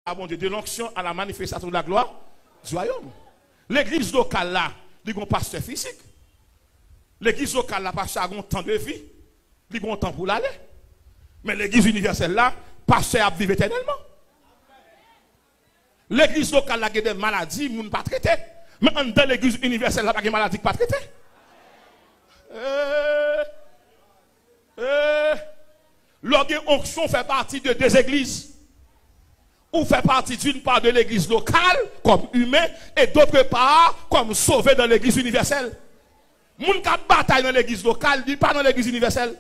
bon Dieu, de l'onction à la manifestation de la gloire du royaume. L'église locale là, il y a un pasteur physique. L'église locale là, pasteur a un temps de vie, il y a un temps pour l'aller. Mais l'église universelle là, pasteur a vivre éternellement. L'église locale là, il y a des maladies, il ne pas traiter. Mais dans l'église universelle là, il y a des maladies qui ne pas traiter. L'onction fait partie de deux églises. Ou fait partie d'une part de l'église locale, comme humain, et d'autre part, comme sauvé dans l'église universelle. Moun kap bataille dans l'église locale, il pas dans l'église universelle.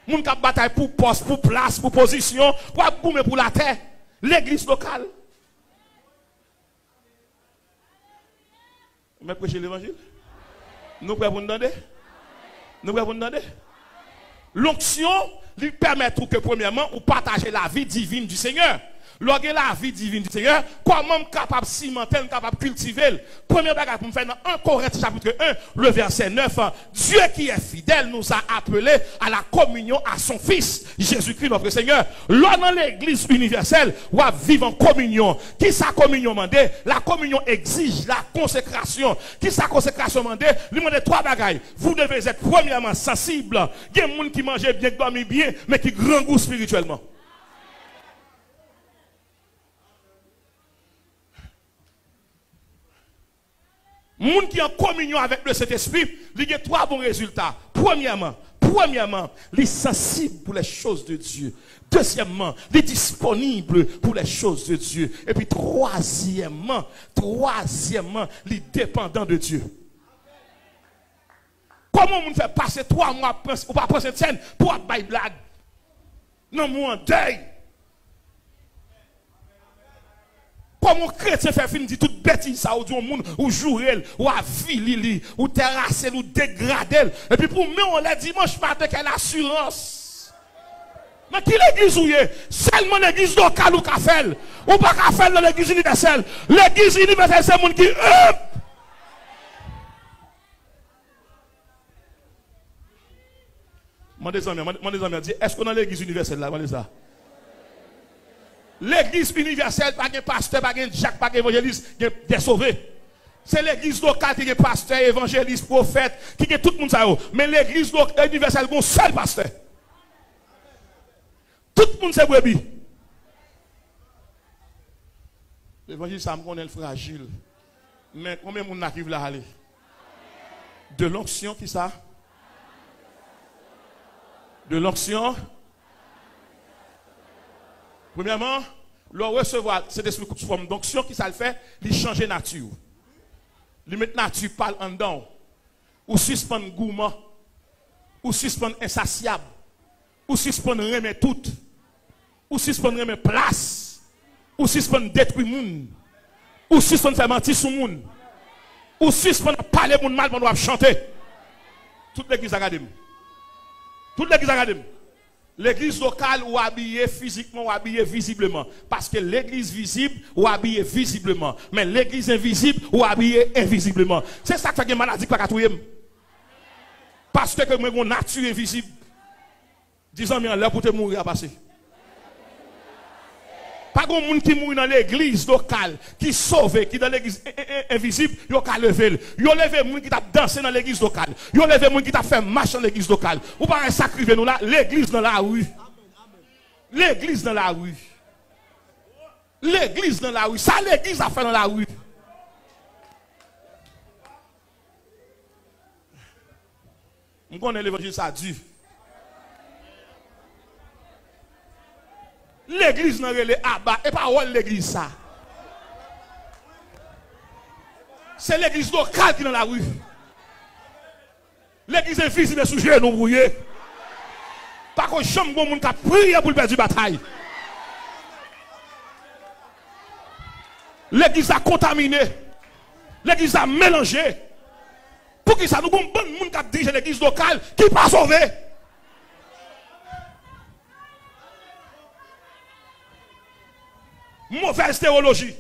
Moun kap bataille pour poste, pour place, pour position, pour la terre. L'église locale. Vous prêchez l'évangile? Nous pouvons vous demander? Nous pouvons vous demander? L'onction lui permet que, premièrement, vous partagez la vie divine du Seigneur. Lorsque la vie divine du Seigneur, comment capable de cimenter, capable de cultiver. Premier bagage pour me faire dans 1 Corinthiens chapitre 1, le verset 9. Dieu qui est fidèle nous a appelés à la communion à son Fils, Jésus-Christ notre Seigneur. Là dans l'église universelle, on va vivre en communion. Qui sa communion mandé? La communion exige la consécration. Qui sa consécration mandé? Lui demande 3 bagages. Vous devez être premièrement sensible. Il y a des gens qui mangent bien, qui dorment bien, mais qui grand goût spirituellement. Moun qui est en communion avec le Saint-Esprit, il y a 3 bons résultats. Premièrement, il est sensible pour les choses de Dieu. Deuxièmement, il est disponible pour les choses de Dieu. Et puis troisièmement, il est dépendant de Dieu. Comment on fait passer 3 mois ou pas prendre cette scène pour faire une blague? Non, moi en deuil. Comment chrétien fait fin dit toute bêtise ça ou du monde ou jouer ou avili ou terrasser ou dégrader et puis pour moi on l'a dimanche matin quelle assurance. Mais qui l'église ou est seulement l'église locale ou qu'a fait ou pas qu'a fait dans l'église universelle. L'église universelle c'est monde qui mon des amis dit est-ce qu'on est dans l'église universelle là voilà ça. L'église universelle, pas de pasteur, pas de Jacques, pas d'évangéliste, des sauvés. C'est l'église locale qui est pasteur, évangéliste, prophète, qui est tout le monde ça. Mais l'église universelle, c'est un seul pasteur. Tout le monde c'est brebis. L'évangile, ça me connaît fragile. Mais combien de monde arrive là à aller? De l'onction, qui ça? De l'onction. Premièrement, le recevoir cet esprit sous forme d'onction qui ça le fait, il change nature. Il met nature parle en dedans. Ou suspend gourmand, ou suspend insatiable, ou suspend remet tout, ou suspend remet place, ou suspend détruire monde, ou suspend faire mentir sur monde, ou suspend parler monde mal pendant chanter. Toute l'église académique. Toute l'église académique. L'église locale ou habillée physiquement ou habillée visiblement. Parce que l'église visible ou habillée visiblement. Mais l'église invisible ou habillée invisiblement. C'est ça qui fait une maladie qui va trouver. Parce que mon nature invisible. Disons bien là pour te mourir à passer. Pas de monde qui mourit dans l'église locale, qui sauve, qui dans l'église invisible, il y a levé. Il y a levé monde qui t'a dansé dans l'église locale. Il y a levé monde qui t'a fait marche dans l'église locale. Ou pas sacrifier nous là, l'église dans la rue. L'église dans la rue. L'église dans la rue. Ça l'église a fait dans la rue. On connaît l'évangile, ça dure. L'église n'a relé abat et pas l'église ça. C'est l'église locale qui est dans la rue. L'église invisible est sous genou brouillé. Pas qu'on chambre bon monde qui a prié pour perdre la bataille. L'église a contaminé. L'église a mélangé. Pour qui ça nous bon monde qui a dirigé l'église locale qui n'est pas sauvé. Mauvaise théologie.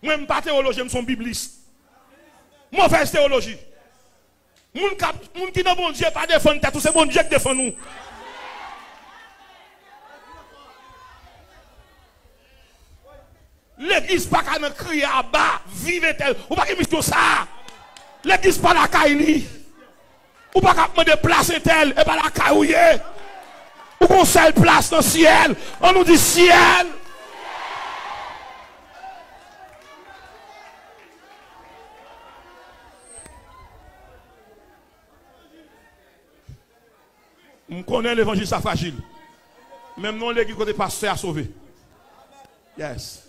Moi, je ne suis pas théologien, je suis bibliste. Mauvaise théologie. Moun qui n'a bon Dieu pas défendre tête, c'est bon Dieu qui défend nous. L'église pas qu'à crier à bas, vive-t-elle. Ou pas qu'à mission ça. L'église pas la caille. Ou pas qu'à me déplacer tel et pas la caille. Ou qu'on seule place dans le ciel. On nous dit ciel. On connaît l'évangile, ça fragile. Même non, l'église côté pasteur a sauvé. Yes.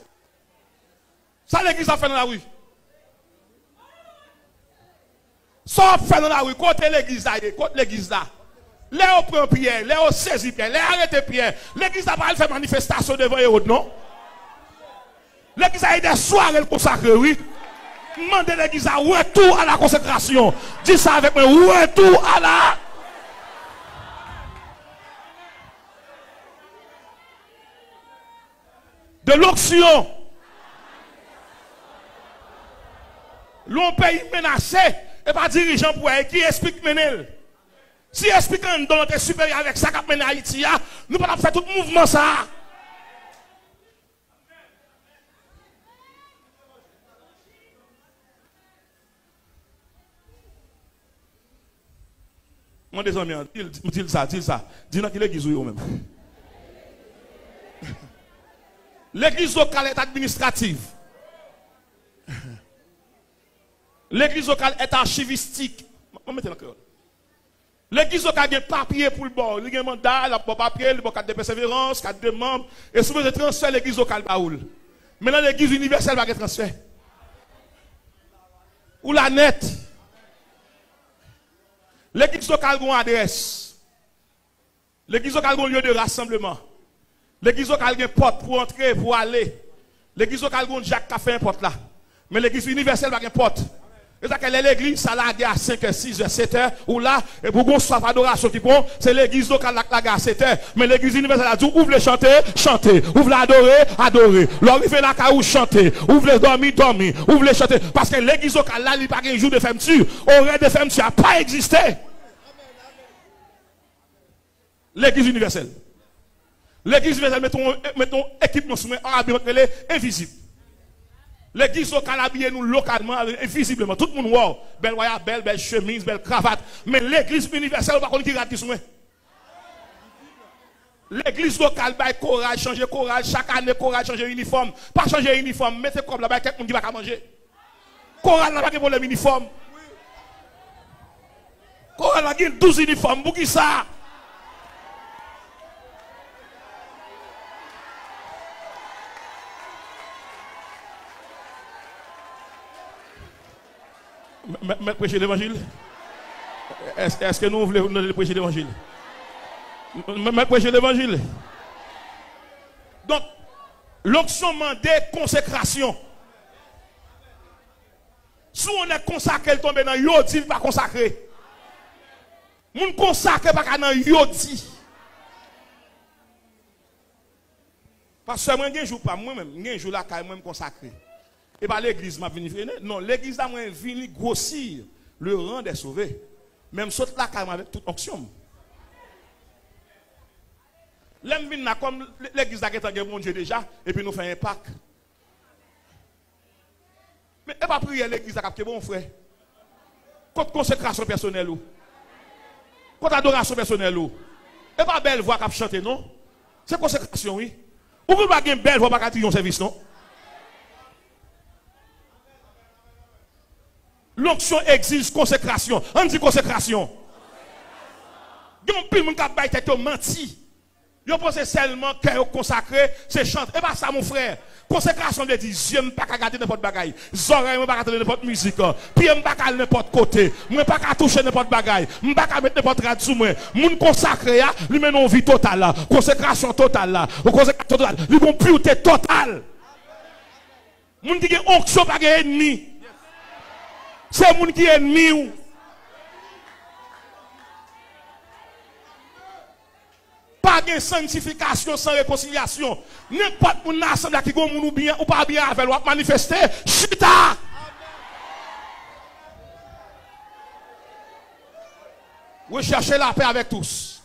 Ça, l'église a fait dans la rue. Ça a fait dans la rue. Côté l'église là, côté l'église là. Léo prend Pierre, Léo saisit Pierre, Léo arrête Pierre. L'église n'a pas fait manifestation devant Hérode, non? L'église a eu des soirées consacrées, oui. Demandez l'église à retour à la consécration. Dis ça avec moi, retour à la. De l'onction. L'on pays menacé et pas dirigeant pour elle qui explique menel. Si expliquant dans notre supérieur avec ça qu'a mené Haïti, nous pas faire tout mouvement ça. Mon des amis, dis ça. Dis-nous qu'il l'église ou même. L'église locale est administrative. L'église locale est archivistique. L'église locale a un papier pour le bord. Il y a un mandat, il y a un papier, il y a carte de persévérance, carte de membre. Et souvent, je transfère l'église locale par où. Maintenant, l'église universelle va être transférée. Ou la net. L'église locale a une adresse. L'église locale a un lieu de rassemblement. L'église locale a une porte pour entrer, pour aller. L'église locale a un Jacques qui a fait une porte là. Mais l'église universelle a une porte. C'est l'église, ça l'a à 5h, 6h, 7h, ou là, et pour qu'on soit adoration qui prend, c'est l'église locale la à 7h. Mais l'église universelle a dit, ouvre les chanter, chanter. Ouvre l'adorer, adorer. L'arriver là, où chanter. Ouvre les dormir, dormir. Ouvre les chanter. Parce que l'église locale là, il n'y a pas un jour de fermeture. Horaire de fermeture n'a pas existé. L'église universelle. L'église universelle, mettons équipement sous main, elle est invisible. L'église locale habille nous localement, invisiblement. Tout le monde voit. Belle chemise, belle cravate. Mais l'église universelle, par contre, qui rate qui sont. L'église locale, courage, changer courage. Chaque année, courage, changer uniforme. Pas changer uniforme. Mettez comme là-bas, quelqu'un qui va manger. Courage, là-bas, qui pour le uniforme. Courage, là, il y a 12 uniformes. Pour qui ça? Mais prêcher l'évangile? Est-ce que nous voulons prêcher l'évangile? Mais prêcher l'évangile. Donc, l'onction mandée consécration. Si on est consacré, il tombe dans yodi, il pas consacré. Moun consacré pas dans yodi. Parce que moi, un jour pas moi-même, un jour là, quand même consacré. Et pas l'église m'a venu freiner. Non, l'église a venu grossir le rang des sauvés. Même saute là carrément avec toute onction. L'aime vient comme l'église a été bon Dieu déjà, et puis nous faisons un Pâques. Mais et pas prier l'église a capté bon frère. Contre consécration personnelle ou. Contre adoration personnelle ou. Et pas belle voix qu'a chanter non. C'est consécration oui. Ou vous pas une belle voix pas qu'a un service non. L'onction exige consécration. On dit consécration. Il y a un peu de monde qui a menti. Ils pensent seulement que consacré, c'est chanter. Et pas ça, mon frère. Consécration veut dire, je ne peux pas regarder n'importe bagaille. Zoreille, je ne peux pas regarder n'importe musique. Puis je ne peux pas aller n'importe côté. Je ne peux pas toucher n'importe bagaille. Je ne peux pas mettre n'importe radio sous moi. Moun consacré, lui mène une vie totale. Consécration totale. Consécration totale. Lui bon pureté totale. Moun qui a onction pas ennemi. C'est moun qui est ennemi. Pas de sanctification sans réconciliation. N'importe où ensemble qui gon moun bien ou pas bien avec ou manifester, chita. Recherchez la paix avec tous.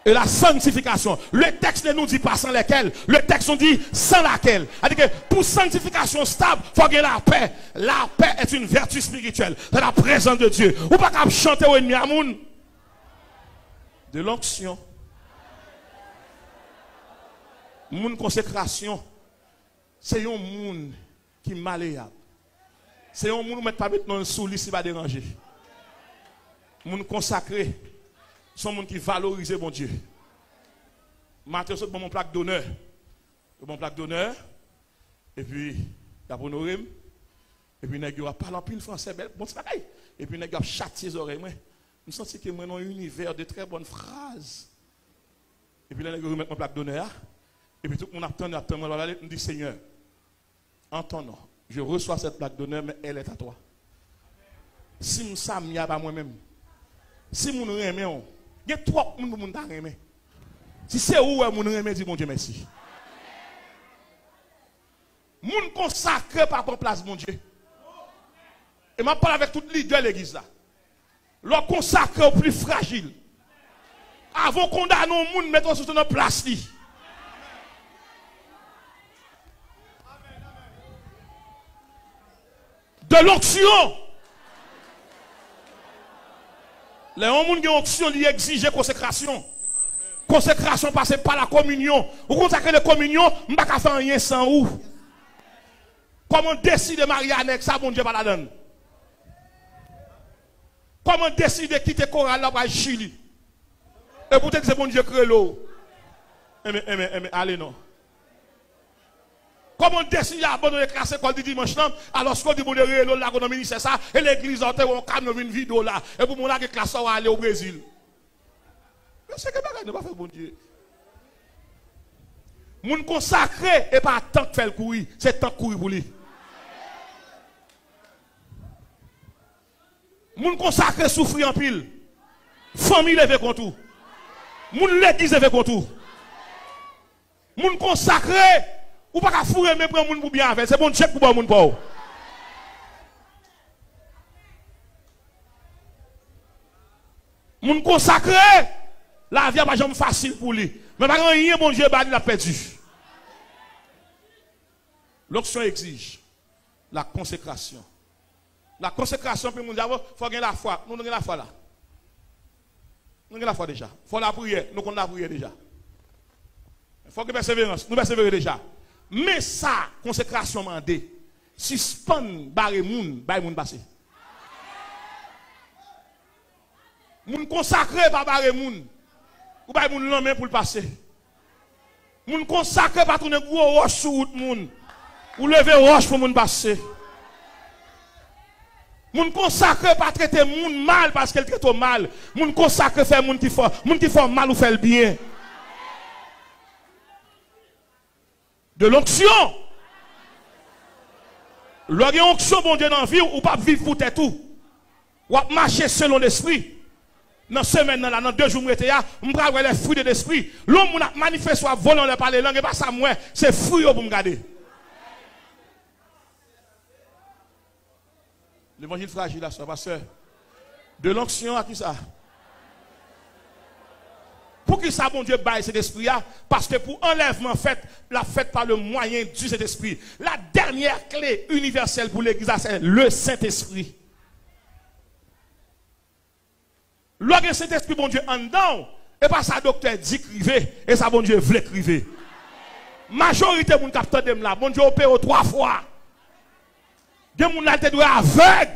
Et la sanctification, le texte ne nous dit pas sans lesquels, le texte nous dit sans laquelle. C'est-à-dire que pour sanctification stable, il faut qu'il y ait la paix. La paix est une vertu spirituelle de la présence de Dieu. Ou pas qu'à chanter au ennemi à moun. De l'onction. Moun consécration, c'est un moun qui est malléable. C'est un moun qui ne met pas maintenant sous lit, si va déranger. Moun consacré. Son monde qui valorise mon Dieu. Matin, c'est mon plaque d'honneur. Mon plaque d'honneur. Et puis, il a honoré. Et puis, il a parlé en pile français. Bon, c'est pareil. Et puis, il a châtié ses oreilles. Je me sens que moi, dans un univers de très bonnes phrases. Et puis, il a remis mon plaque d'honneur. Et puis, tout le monde attend. Je me dis, Seigneur, en ton nom, je reçois cette plaque d'honneur, mais elle est à toi. Si je ne suis pas moi-même, si je ne suis pas il y a trois personnes qui ont aimé. Si c'est où vous aimé, dis mon Dieu merci. Moun consacré par ton place, mon Dieu. Et je parle avec tout le leader de l'église là. Leur consacré au plus fragile. Avant qu'on condamne le monde, mettons sur notre place. De l'onction. Les gens qui ont onction, ils exigent consécration. Consécration passe par la communion. Vous consacrez la communion, je ne peux pas faire rien sans vous. Comment décider de marier avec ça, bon Dieu, pas la donne. Comment décider de quitter Coral là pour Chili. Et peut-être que c'est bon Dieu créé l'eau. Allez non. Comment décider d'abandonner la classe école du dimanche alors qu'on dit bon Dieu créé l'eau là qu'on a ministre ça et l'église en terre on calme une vidéo là et pour mon là que classe va aller au Brésil. Mais c'est que bagage ne pas faire bon Dieu. Moun consacré et pas tant que faire le courir, c'est tant courir pour lui. Moun consacré souffrir en pile. Famille levé contre tout. Moun l'église levé contre tout. Moun consacré ou pas qu'à fourrer mais prendre moun pour bien faire, c'est bon check pour bon moun pour. Moun consacré, la vie pas jamais facile pour lui. Mais pas rien bon Dieu il a perdu. L'onction exige la consécration. La consécration pour nous dire faut gagner la foi. Nous avons la foi là. Nous avons la foi déjà. Il faut la prière, nous avons la prière déjà. Il faut que persévérance, nous persévérer déjà. Mais ça, consécration mandé, suspend barre moun, bay moun passé. Moun consacré par barre moun, ou bay moun l'homme pour le passer. Moun consacré par tourner gros roche sur route moun, ou lever roche pour moun passer. Moun consacré par traiter moun mal parce qu'elle traite mal. Moun consacré faire moun qui font mal ou fait le bien. De l'onction. L'onction, onction, bon Dieu, dans la vie, ou pas vivre pour tout. Ou pas marcher selon l'esprit. Dans la semaine, dans 2 jours, on va voir les fruits de l'esprit. L'homme qui a manifesté soit volant de parler langue, et pas ça, moi, c'est fruit pour me garder. L'évangile fragile, là, ça, pasteur. De l'onction à qui ça? Pour qui ça, bon Dieu, baille cet esprit-là? Parce que pour enlèvement fait, la fête par le moyen du Saint-Esprit. La dernière clé universelle pour l'église, c'est le Saint-Esprit. Lorsque Saint-Esprit, bon Dieu, en dedans, et pas ça, docteur dit criver, et ça, bon Dieu, voulait criver. Majorité, mon capteur de là, bon Dieu, opère 3 fois. Des gens là, te aveugle.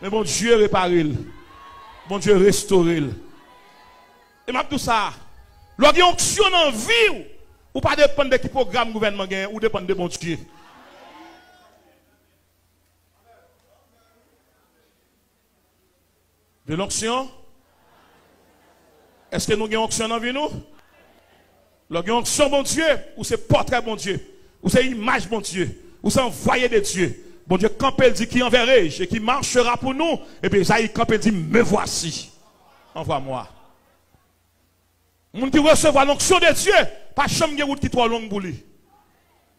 Mais bon Dieu, réparé. Bon Dieu, restauré. Et m'a tout ça. Lorsqu'il y a une onction en vie, ou pas dépendre de quel programme gouvernement gagne, ou dépendre de bon Dieu. De l'onction? Est-ce que nous avons une onction en vie nous? Lorsqu'il y a une onction bon Dieu, ou c'est portrait bon Dieu, ou c'est image bon Dieu, ou c'est envoyé de Dieu. Bon Dieu, quand il dit qui enverrai-je et qui marchera pour nous, et bien ça, quand il dit me voici, envoie-moi. Moun qui recevoir l'onction de Dieu, pas chambre de route qui trop longue pour lui.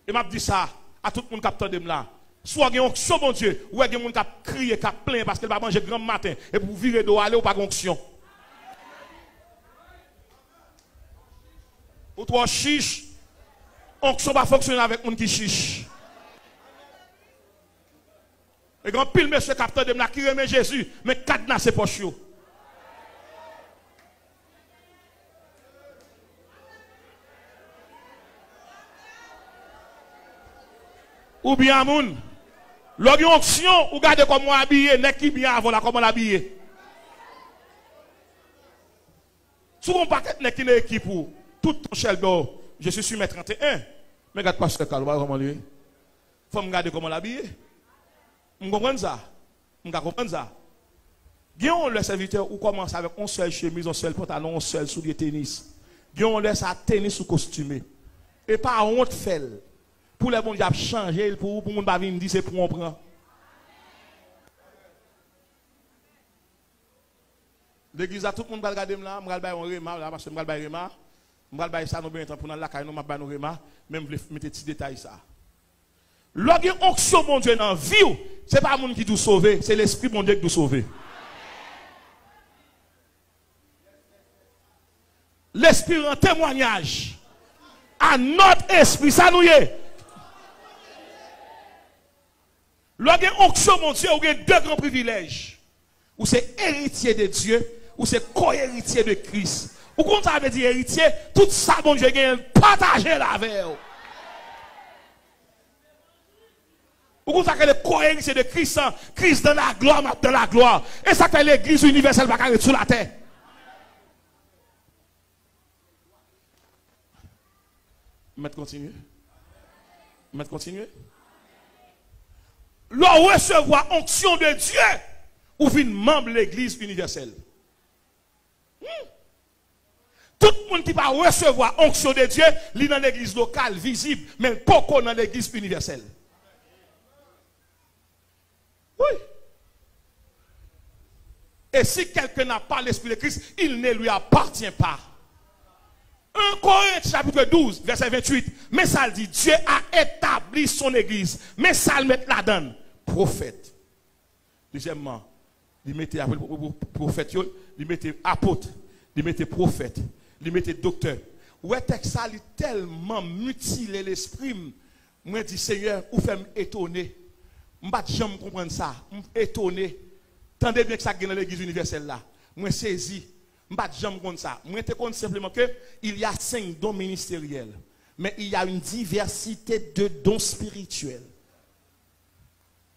Et m'a dit ça à tout le monde qui de là. Soit il y a onction bon Dieu, ou il y a monde qui crie, qui plaint parce qu'il va manger grand matin et pour virer d'eau aller ou pas onction. Ou toi chiche. Onction va fonctionner avec monde qui chiche. Et quand pile monsieur capteur de qui remet Jésus, mais cadenas c'est poche yo. Ou bien moun, l'onction ou gardez comment habillé, n'est qui bien avant la comment l'habiller. Si on paquet n'est qui n'est équipe pour tout ton chel d'or, je suis sur mes 31. Mais regarde pas ce calme, comment lui. Faut me garder comment l'habiller. Vous comprenez ça? Vous comprenez ça? Guillaume le serviteur ou commence avec un seul chemise, un seul pantalon, un seul soulier tennis. Guillaume laisse à tennis ou costumé. Et pas honte fait. Pour les bons, j'ai changé pour mon bavine dit c'est pour on prend. L'église a tout le monde va regarder là, je vais regarder un remas là parce que je vais regarder remas. Je vais regarder ça nous bien temps pour dans la caille nous m'a regarder remas, même je mettre petit détail ça. Lorsqu'il y a onction mon Dieu dans la vie, ce n'est pas le monde qui doit sauver, c'est l'esprit mon Dieu qui doit sauver. L'esprit en témoignage à notre esprit, ça nous y est. Lorsqu'il y a onction mon Dieu, il y a deux grands privilèges. Ou c'est héritier de Dieu, ou c'est co-héritier de Christ. Ou quand ça veut dire héritier, tout ça mon Dieu a partagé la veille. Ou quand ça fait le co-héritier de Christ, Christ dans la gloire, Et ça fait l'église universelle va carrer sur la terre. Mettre continuer. Mettre continuer. L'on recevoir onction de Dieu ou vient membre de l'église universelle. Tout le monde qui va recevoir onction de Dieu, il est dans l'église locale, visible, mais pas dans l'église universelle. Oui. Et si quelqu'un n'a pas l'esprit de Christ, il ne lui appartient pas. 1 Corinthiens chapitre 12, verset 28. Mais ça dit, Dieu a établi son église. Mais ça le met là-dedans. Prophète. Deuxièmement, il mettait prophète, il mettait apôtre, il mettait prophète, il mettait docteur. Ouais, texte ça, il tellement mutilé l'esprit. Moi, dis Seigneur, ou fait m'étonner. Je ne peux jamais comprendre ça. Je suis étonné. Tendez bien que ça gagne dans l'église universelle là. Je suis saisi. Je ne peux jamais comprendre ça. Je te compte simplement qu'il y a 5 dons ministériels. Mais il y a une diversité de dons spirituels.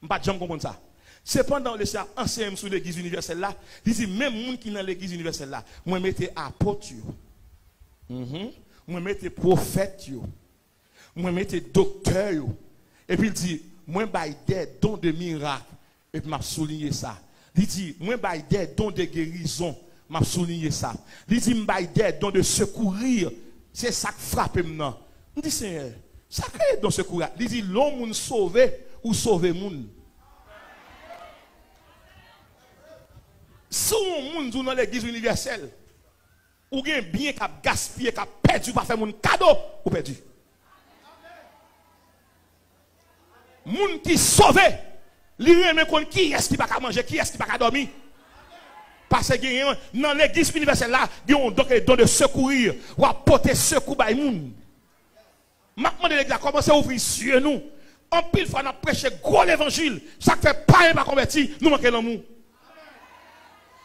Je ne peux jamais comprendre ça. Cependant, le Seigneur enseigne sur l'église universelle là. Il dit, même les gens qui sont dans l'église universelle là, moi, je mets apôtres. Moi, je mets prophètes. Moi, je mets docteurs. Et puis il dit, moi, je des dons de miracles. Et puis, je souligné ça. Il dit, moi, je des dons de guérison. Je souligné ça. Il dit, je des dons de secourir. C'est ça qui frappe maintenant. Je dis, Seigneur, ça crée dans secourir. Il dit, l'homme sauvé ou sauver moun. Si on moun dans l'église universelle, ou bien bien qui a gaspillé, qui a perdu, pas faire mon cadeau, ou perdu. Moun qui sauvé, li remet kon qui est-ce qui pas manger, qui est-ce qui pas dormir. Parce que dans l'église universelle là, il y a donc don de secourir, ou apporter secours by moun. Maintenant l'église a commencé à ouvrir sur nous. En pile fois on a prêché gros l'évangile, ça fait pas un pas converti, nous manquons l'amour.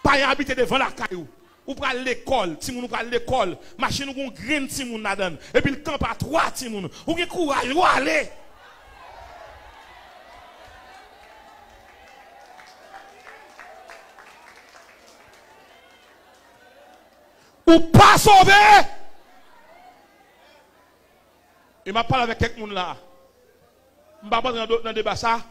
Pas habiter devant la caillou. Ou pour l'école, si nous prenons l'école, machine nous gon grain si moun nadan. Et puis le camp à 3 ti moun. Ou gen courage, ou aller. Ou pas sauver. Et m'a parlé avec quelqu'un là. M'a pas dans le débat ça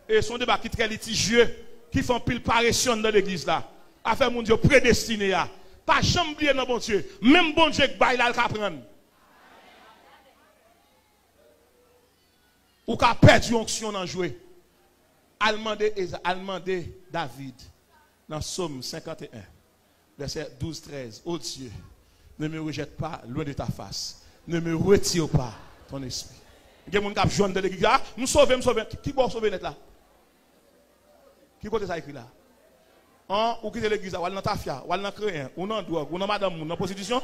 et son débat qui très litigieux qui font pile parution dans l'église là. Affaire mon Dieu prédestiné à pas jamais oublier dans bon Dieu même bon Dieu que bail là le prendre ou qu'a perdu onction dans jouer a demandé David dans Psaume 51 verset 12-13 oh Dieu ne me rejette pas loin de ta face ne me retire pas ton esprit. Il y a des gens qui joignent dans l'église là me sauver qui va sauver net là qui côté ça écrit là. Ou quitter l'église, ou aller dans tafia, ou aller dans créen, ou dans drogue, ou dans madame, ou dans prostitution.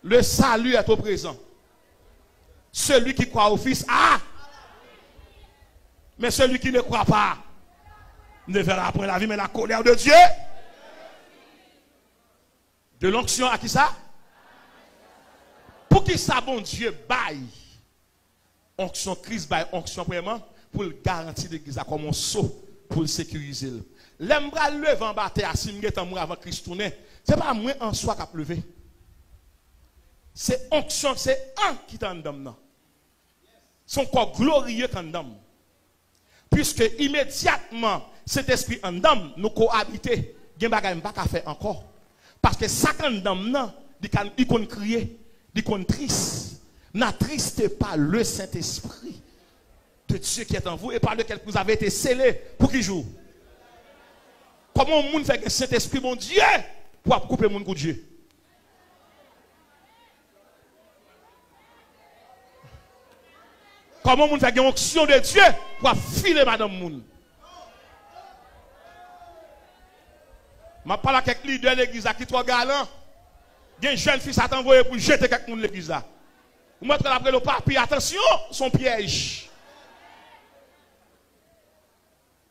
Le salut est au présent. Celui qui croit au Fils a. Mais celui qui ne croit pas ne verra point la vie, mais la colère de Dieu. De l'onction à qui ça? Pour qui ça, bon Dieu, baille? Onction Christ baille, onction vraiment, pour le garantir l'église comme un saut, pour le sécuriser. L'embra lever en bas, si je suis avant Christ tourner, ce n'est pas moi en soi qui a levé. C'est onction, c'est un qui est en dedans. Son corps glorieux en dedans. Puisque immédiatement, cet esprit en dedans, nous cohabiter, il n'y a pas faire encore. Parce que ça en dedans, il peut crier, il peut triste. N'attristez pas le Saint-Esprit de Dieu qui est en vous et par lequel vous avez été scellés pour qui joue. Comment le monde fait que le Saint-Esprit, mon Dieu, pour couper le monde de Dieu? Comment le monde fait une onction de Dieu pour filer madame moun? Je parle avec quelques leaders de l'église qui sont trop galants. Il y a une jeune fille qui s'est envoyée pour jeter quelqu'un de l'église. Vous montrez après le papier, attention, son piège.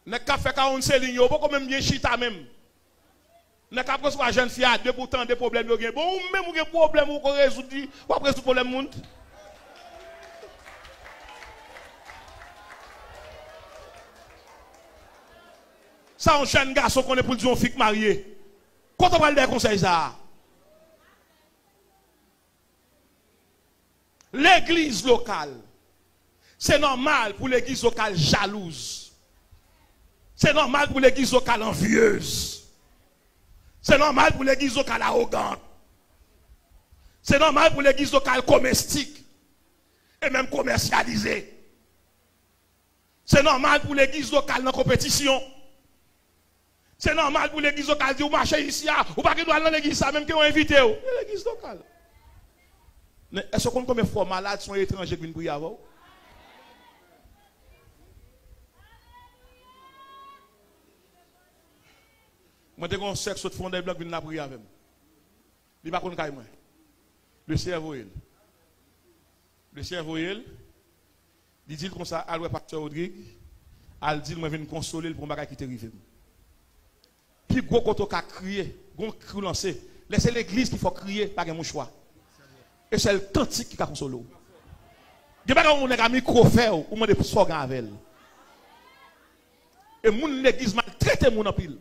Ne pas faire 40 lignes, vous pouvez même bien chita même. Ne pas faire une jeune fille a deux pourtant des problèmes. Bon, même vous avez des problèmes, vous pouvez résoudre, vous pouvez résoudre le problème. Ça, un jeune garçon qu'on est pour dire un fille marié. Quand on parle des conseils, ça. L'église locale, c'est normal pour l'église locale jalouse. C'est normal pour l'église locale envieuse. C'est normal pour l'église locale arrogante. C'est normal pour l'église locale comestique et même commercialisée. C'est normal pour l'église locale dans la compétition. C'est normal pour l'église locale de marcher ici, ou pas que nous allons dans l'église, même qui ont invité. L'église locale. Est-ce qu'on combien de fois malades sont étrangers qui viennent prier avant? Moi, je suis un sexe de fond des blocs qui viennent prier avec moi. Il n'y a pas de moi. Le cerveau, le cerveau, il dit comme ça, à l'ouest pasteur Rodrigue, il dit, moi, je viens consoler pour ne qui t'est arrivé. Puis, gros, quand on a crié, gros cri lancé, laissez l'église qu'il faut crier, pas mon choix. Et c'est le tantique qui a consolé. Il n'y a pas de micro-faire ou de slogan avec elle. Et mon l'église maltraite mon pile.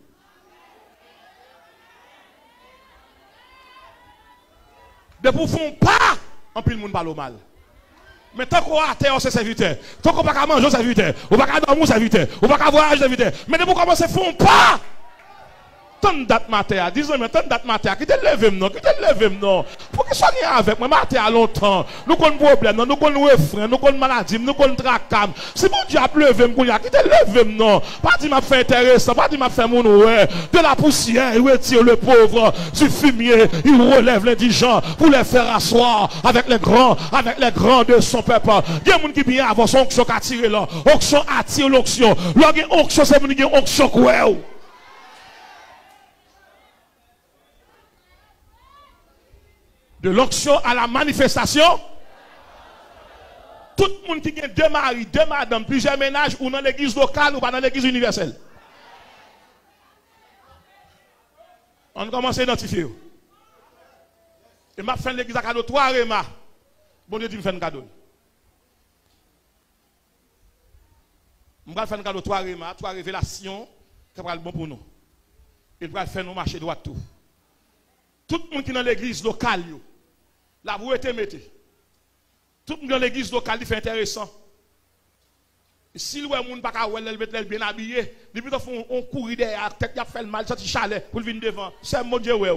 De pour font pas, en pile moun parle mal. Mais tant qu'on a terre, c'est serviteur. Tant qu'on n'a pas manger, c'est serviteur. Ou pas dormir, c'est serviteur. Ou pas voyager, c'est serviteur. Mais de pour commencer, font pas. Tant date matin, disons moi tant date matin, qui te lève non, qui te lève non. Pour que soyez avec moi matin à longtemps. Nous avons problème, nous avons refrain, nous avons maladie, nous avons tracam. Si mon Dieu a levé moi, qui te lève non. Pas dit m'a fait intéressant, pas dit m'a fait mon ouais. De la poussière, il retire le pauvre du fumier, il relève l'indigent pour les faire asseoir avec les grands de son peuple. Il y a des gens qui viennent avoir son onction à tirer là. Onction attire l'onction. L'onction onction c'est mon qui onction quoi. De l'onction à la manifestation. Tout le monde qui a deux maris, deux madames, plusieurs ménages, ou dans l'église locale ou pas dans l'église universelle. On commence à identifier. Et m'a fait l'église à cadeau, trois Réma. Bon Dieu dit me fait un cadeau. Je vais faire un cadeau, trois Réma, trois révélations, qui va être bon pour nous. Il va faire nous marcher droit tout. Tout le monde qui est dans l'église locale, là vous êtes mettez. Tout le monde dans l'église locale, il fait intéressant. Si le monde pas ka elle mettre bien habillé, depuis on courir derrière, tête y a fait le mal, sorti chalet pour venir devant. C'est mon Dieu ouais.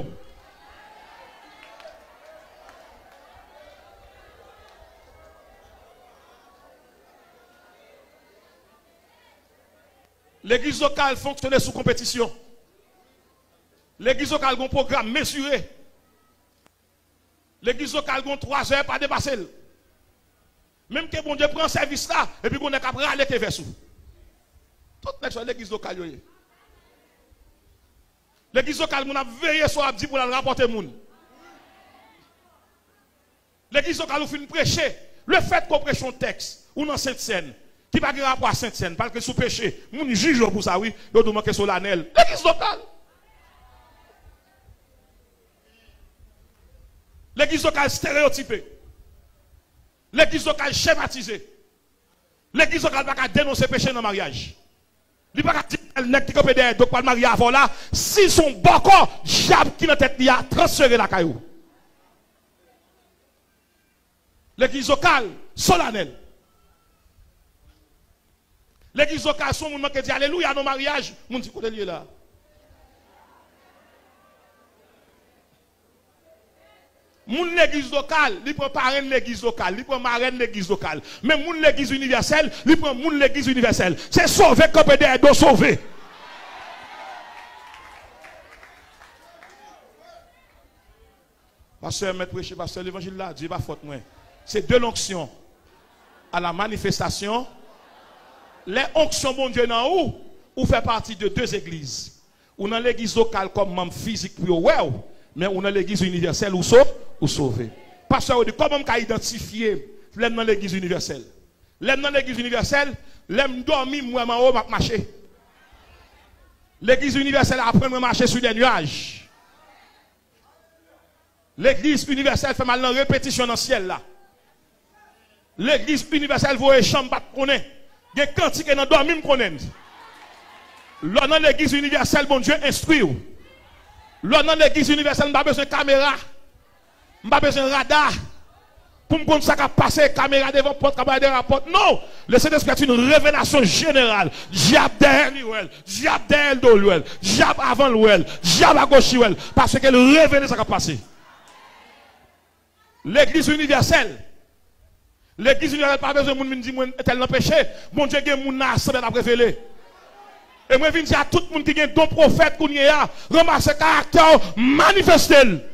L'église locale fonctionne sous compétition. L'église locale a un programme mesuré. L'église locale a 3 heures pas dépasser. Même que bon Dieu prend service là, et puis on est capable d'aller vers sous. Toute l'église locale. L'église locale, on a veillé sur Abdi pour la rapporter moun. L'église locale, vous prêcher. Le fait qu'on prêche un texte, ou dans Sainte-Seine, qui n'a pas de rapport à Sainte-Seine, parce que sous péché, mon juge pour ça, oui, il doit manquer solennel. L'église locale. L'église locale stéréotypée. L'église locale schématisée. L'église locale n'a pas dénoncer péché dans le mariage. Il n'y a pas dire qu'elle qui peut derrière, donc pas le mariage avant là. Si son bon corps, diable qui dans tête il a transféré la caillou. L'église locale, solennelle. L'église locale, son monde qui dit alléluia dans le mariage, mon dit côté là. Mon l'église locale, il prend parrain l'église locale, il prend marraine l'église locale. Mais mon l'église universelle, il prend mon l'église universelle. C'est sauver comme peut de sauver. Pasteur, maître prêcher, pasteur, l'évangile là, Dieu pas faute moi. C'est de l'onction à la manifestation. Les onctions, bon Dieu, dans où fait partie de deux églises. Ou dans l'église locale comme membre physique, mais on a l'église universelle ou sauvé. Pasteur, comment on peut identifier l'aime dans l'église universelle? L'aime dans l'église universelle, l'aime dormir, moi, en haut, je marcher. L'église universelle apprend à marcher sur les nuages. L'église universelle fait mal dans la répétition dans le ciel là. L'église universelle voit chambre pas connaît. Il y a quantité dans dormir me connaît. Là dans l'église universelle bon Dieu instruit. Là dans l'église universelle pas besoin de caméra. Pas besoin de radar. Pour me connaître ça qui a passé caméra devant porte caméra derrière porte. Non, le Saint-Esprit est une révélation générale. Diable derrière lui, diable derrière lui, diable avant lui, diable à gauche lui parce qu'elle révèle ça qui a passé. L'église universelle. L'église universelle pas besoin de monde dire tel péché. Bon Dieu gen moun na assemblée a révélé. Et moi viens dire à tout le monde qui gen don prophète qu'on y a, ramasse caractère manifestel.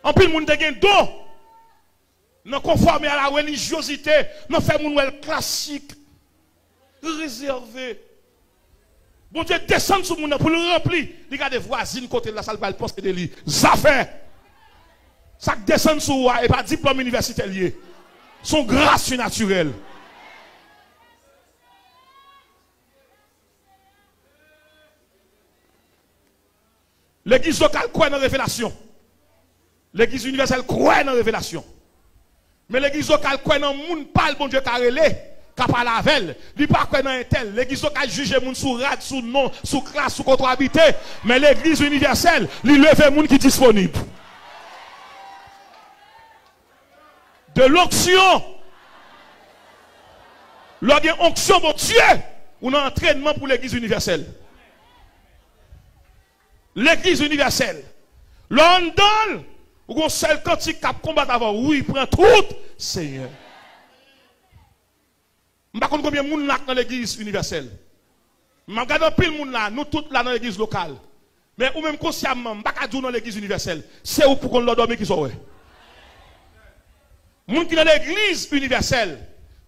En plus monde gen don. Non conforme à la religiosité, non fait moun classique, réservé. Bon Dieu descend sur moun pour le remplir. Il y a des voisines côté de la salle pour poster de lui. Ça fait. Ça descend sur moi et pas diplôme universitaire lié. Son grâce surnaturelle. L'église locale croit dans la révélation. L'église universelle croit dans la révélation. Mais l'église locale croit dans le monde, parle bon Dieu carrelé. Qui parle avec il pas quoi dans un tel l'église locale juge moun sous rad sous nom sous classe sous contrat habité mais l'église universelle il leve moun qui disponible de l'onction l'organe onction mon Dieu ou un entraînement pour l'église universelle London ou un seul cantique qui combat avant oui prend tout Seigneur. Je ne sais pas combien de monde dans l'église universelle. Je regarde pile de monde là, nous tous là dans l'église locale. Mais ou même consciemment, je ne sais pas dire dans l'église universelle. C'est où pour qu'on l'endorme qui soit. Les gens qui dans l'église universelle,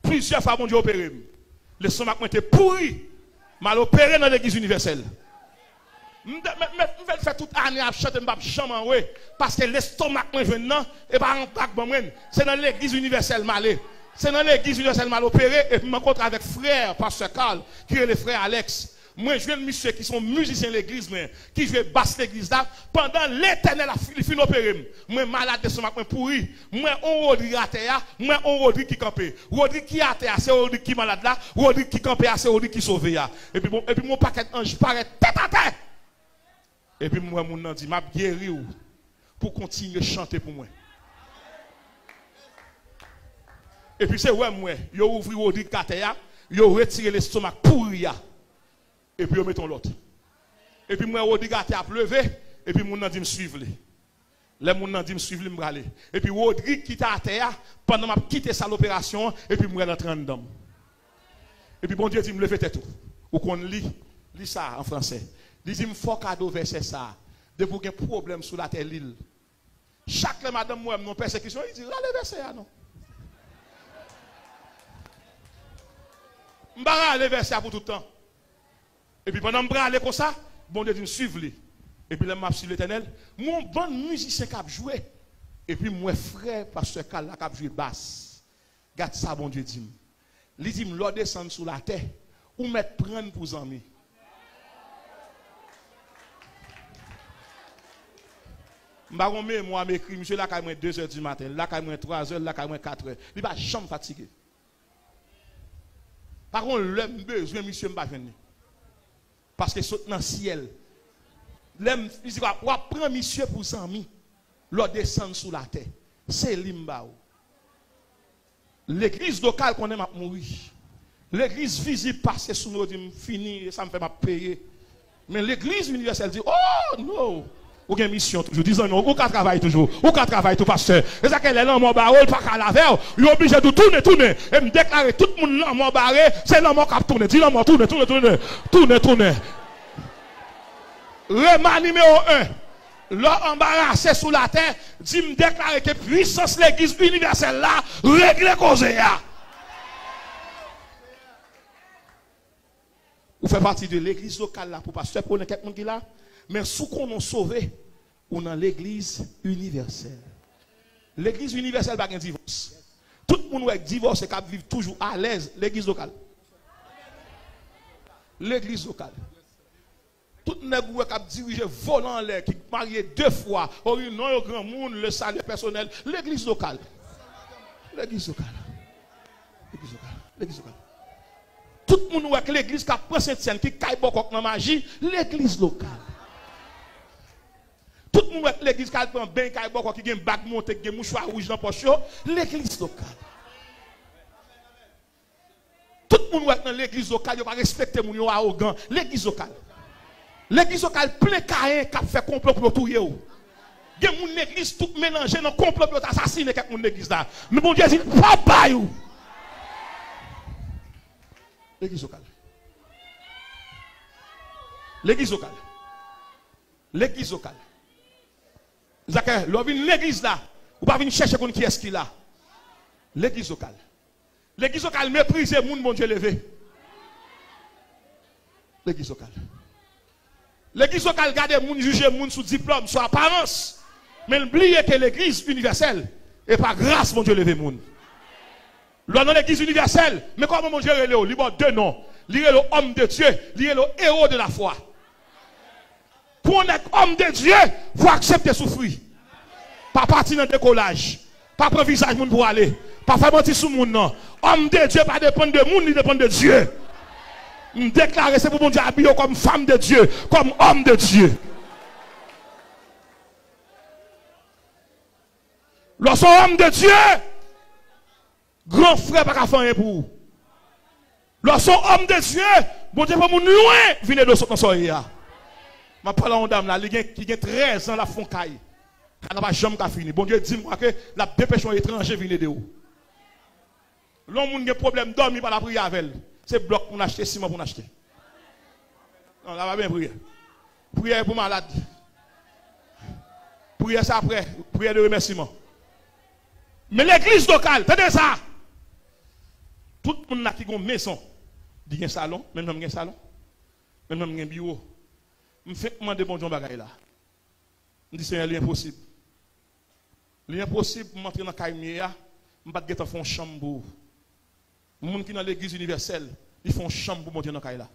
plusieurs fois, mon Dieu, opéré. Le stomac était pourri, mal opéré dans l'église universelle. Je vais faire toute l'année à chanter, parce que l'estomac est pas en trac, c'est dans l'église universelle malé. C'est dans l'église universelle mal opérée et puis je me rencontre avec frère, pasteur Carl, qui est le frère Alex. Moi, je viens de monsieur qui sont musiciens de l'église, qui jouent basse l'église là. Pendant l'éternel, il finit opéré. Moi, malade de son matin pourri. Moi, on Rodri à terre, moi, on Rodri qui campé. Rodri qui à terre, c'est Rodri qui malade là. Rodri qui campé, c'est Rodri qui sauvé là. Et puis mon paquet d'ange paraît tête à tête. Et puis moi, mon nom dit, m'a guéri pour continuer à chanter pour moi. Et puis c'est ouais moi, yo ouvri Rodri Kateya, yo retiré l'estomac pourri et puis yo mettons l'autre. Et puis moi Rodri Kateya a levé et puis mon nan dit me suivre. Les mon nan dit me suivre me braler. Et puis Rodri quitte à terre pendant m'a quitté ça l'opération et puis moi rentre dedans. Et puis bon Dieu dit me lever tête tout. Ou qu'on lit ça en français. Il dit me faut cadeau verset ça. De pour un problème sur la terre l'île. Chaque madame moi mon persécution, il dit allez verset non. Je vais aller vers ça pour tout le temps. Et puis pendant que je vais aller comme ça, bon Dieu dit me suivre. Et puis là, je suis l'éternel. Mon bon musicien qui a joué. Et puis, mon frère, pasteur Kala, qui a joué basse. Garde ça, bon Dieu dit. Il dit, l'on descend sous la terre. Ou mettre prendre pour amis. Moi, m'écrit, monsieur, là, quand 2 heures du matin, là, quand 3 heures, là, quand 4 heures. Il va jamais fatigué. Par contre, l'homme besoin, monsieur, m'a venir. Parce que saute dans le ciel. L'homme, il dit, on prend monsieur pour amis. L'on descend sous la terre. C'est l'imbaou. L'église locale qu'on aime à mourir. L'église visible passe sous nos dit fini, ça me fait payer. Mais l'église universelle dit, oh non! Ou une mission toujours, disons non, ou qu'à travailler toujours, ou qu'à travailler tout pasteur. Et ça qu'elle est là, mon barreau, pas qu'à la veille, il est obligé de tourner, et me déclarer tout le monde là, mon barré, c'est là, mon cap tourner, dis là, mon tourner. Rema numéro 1. L'embarrassé sous la terre, dit me déclarer que puissance l'église universelle là, règle cause ya. Vous faites partie de l'église locale là pour pasteur pour quelqu'un qui là, mais sous qu'on a sauvé, on a l'église universelle. L'église universelle pas un divorce. Tout le monde qui divorce et qui vit toujours à l'aise, l'église locale. L'église locale. Tout le monde qui dirige volant en l'air, qui est marié 2 fois, ou une non grand monde, le salut personnel, l'église locale. L'église locale. L'église locale. L'église locale. Tout le monde qui l'église qui prend Saint-Étienne, qui caille beaucoup dans la magie, l'église locale. Tout le monde qui l'église qui prend bien, qui beaucoup, qui a une bague montée, qui a un mouchoir rouge dans la poche, l'église locale. Tout le monde dans l'église locale, il ne va pas respecter les gens arrogants, l'église locale. L'église locale plein caïn qui fait complot pour tout yo. Il y a une église tout mélangé dans complot pour assassiner quelqu'un dans l'église là. Mais bon Dieu dit pas baïou. L'église locale. L'église locale. L'église locale. Zaka, l'église là, ou pas venir chercher qui est-ce qu'il a. L'église locale. L'église locale méprise les gens, bon Dieu levé. L'église locale. L'église locale garde les gens, juge les gens sous diplôme, sous apparence. Mais n'oubliez que l'église universelle est par grâce, mon Dieu levé les gens. L'on dans l'église universelle, mais comment mon Dieu le il y a 2 noms. Il y a l'homme de Dieu, il y a le héros de la foi. Pour être homme de Dieu, il faut accepter souffrir. Pas partir dans le décollage. Pas prendre visage pour aller. Pas faire mentir sur le monde. Non. Homme de Dieu, pas dépendre de monde, il dépend de Dieu. Me déclarer, c'est pour mon Dieu habiller comme femme de Dieu, comme homme de Dieu. Lorsqu'on homme de Dieu, grand frère pas faire rien pour vous. Lorsqu'on homme de Dieu, bon Dieu pas mon loin, venez de sortir dans soirée. Je parle à une dame là, qui a 13 ans, la font caille. Elle n'a pas jamais fini. Bon Dieu, dis-moi que la dépêche étranger vient de où. L'homme qui a un problème dormir par la prière avec elle. C'est bloc pour acheter, ciment pour acheter. Non, là va bien prier. Prière pour malade. Prière ça après. Prière de remerciement. Mais l'église locale, tenez ça. Tout le monde qui a une maison, il y a un salon, même il y a un salon, même il y a un bureau. Je fais demander bon Dieu bagaille là. Je dis c'est impossible. L'impossible pour m'entrer dans la caille, je ne vais pas faire une chambre. Les gens qui sont dans l'église universelle, ils font une chambre pour monter dans la caille là.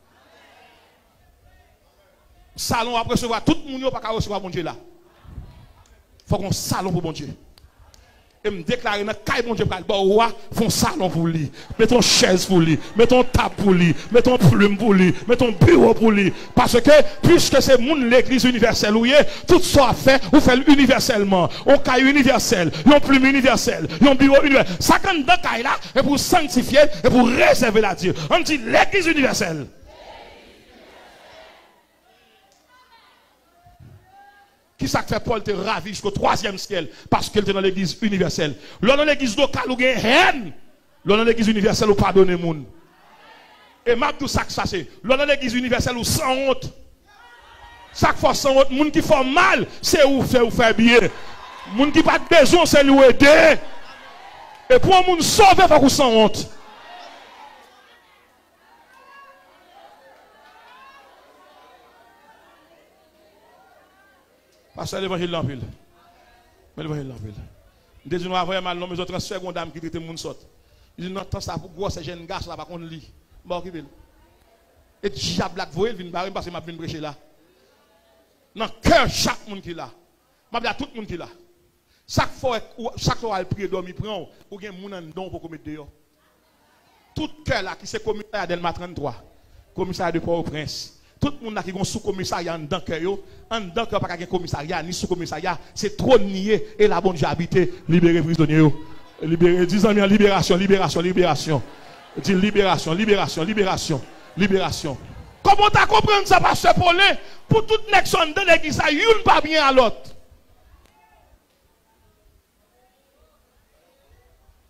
Salon après recevoir, tout le monde ne peut pas recevoir bon Dieu là. Il faut qu'on salon pour bon Dieu. Et me déclarer dans caille bon Dieu pour le roi, font salon pour lui, mettons chaise pour lui, mettons table pour lui, mettons plume pour lui, mettons bureau pour lui. Parce que puisque c'est l'église universelle où tout ça fait, ou fait universellement. On caille universel, on plume universel, on bureau universel. Ça quand dans caille là, et pour sanctifier, et pour réserver la Dieu. On dit l'église universelle. Qui ça fait Paul te ravi jusqu'au 3e ciel parce qu'il était dans l'église universelle. Là dans l'église locale où il y a haine, là dans l'église universelle où pardonne le monde. Et m'a tout ça que ça c'est. Là dans l'église universelle où sans honte. Ça fait sans honte, monde qui fait mal, c'est où faire bien. Monde qui pas besoin c'est lui aider. Et pour un monde sauver faut qu'on sans honte. Parce que l'évangile l'envile. Mais l'évangile l'envile. Déjà, nous avons mal, nous avons transfert une dame qui traite mon sort. Il dit, non, tant ça pour gros, ces jeunes gars, là, par contre, lit. Bon, qui veut. Et diable, là, vous voyez, parce que je viens prêcher là. Dans le cœur, chaque monde qui est là. Je dis à tout le monde qui est là. Chaque fois elle prie, dormir, prend, ou bien moun en don pour mettre dehors. Tout cœur là qui c'est commissariat Delma 33, commissariat de Port-au-Prince. Tout le monde là qui est sous commissariat en dedans cœur, en dedans cœur pas de commissariat ni sous commissariat, c'est trop nié et la bonne j'ai habité, libérer prisonniers. Libérer 10 ans libération, libération, libération. Dis libération, libération, libération, libération. Comment tu comprendre ça pasteur Paulin pour toute nation dans l'église ça une pas bien à l'autre.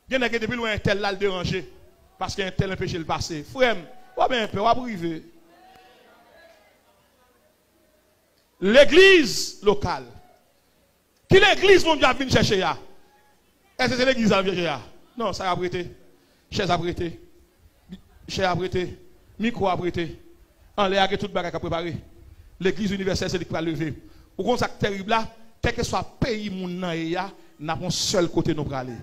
Il y en a qui depuis loin un tel là le déranger parce qu'un tel empêche le passer. Frère, ou bien un peu, ou à priver. L'église locale. Qui l'église mon Dieu a venu chercher là? Est-ce que c'est l'église qui a venu chercher là? Non, ça a prêté. Chaise a prêté. Chaise a prêté. Micro a prêté. En l'air que tout le bagage a préparé. L'église universelle c'est qui va lever. Ou comme ça terrible là, quel que soit pays mon nan et ya, n'a pas un seul côté nous aller.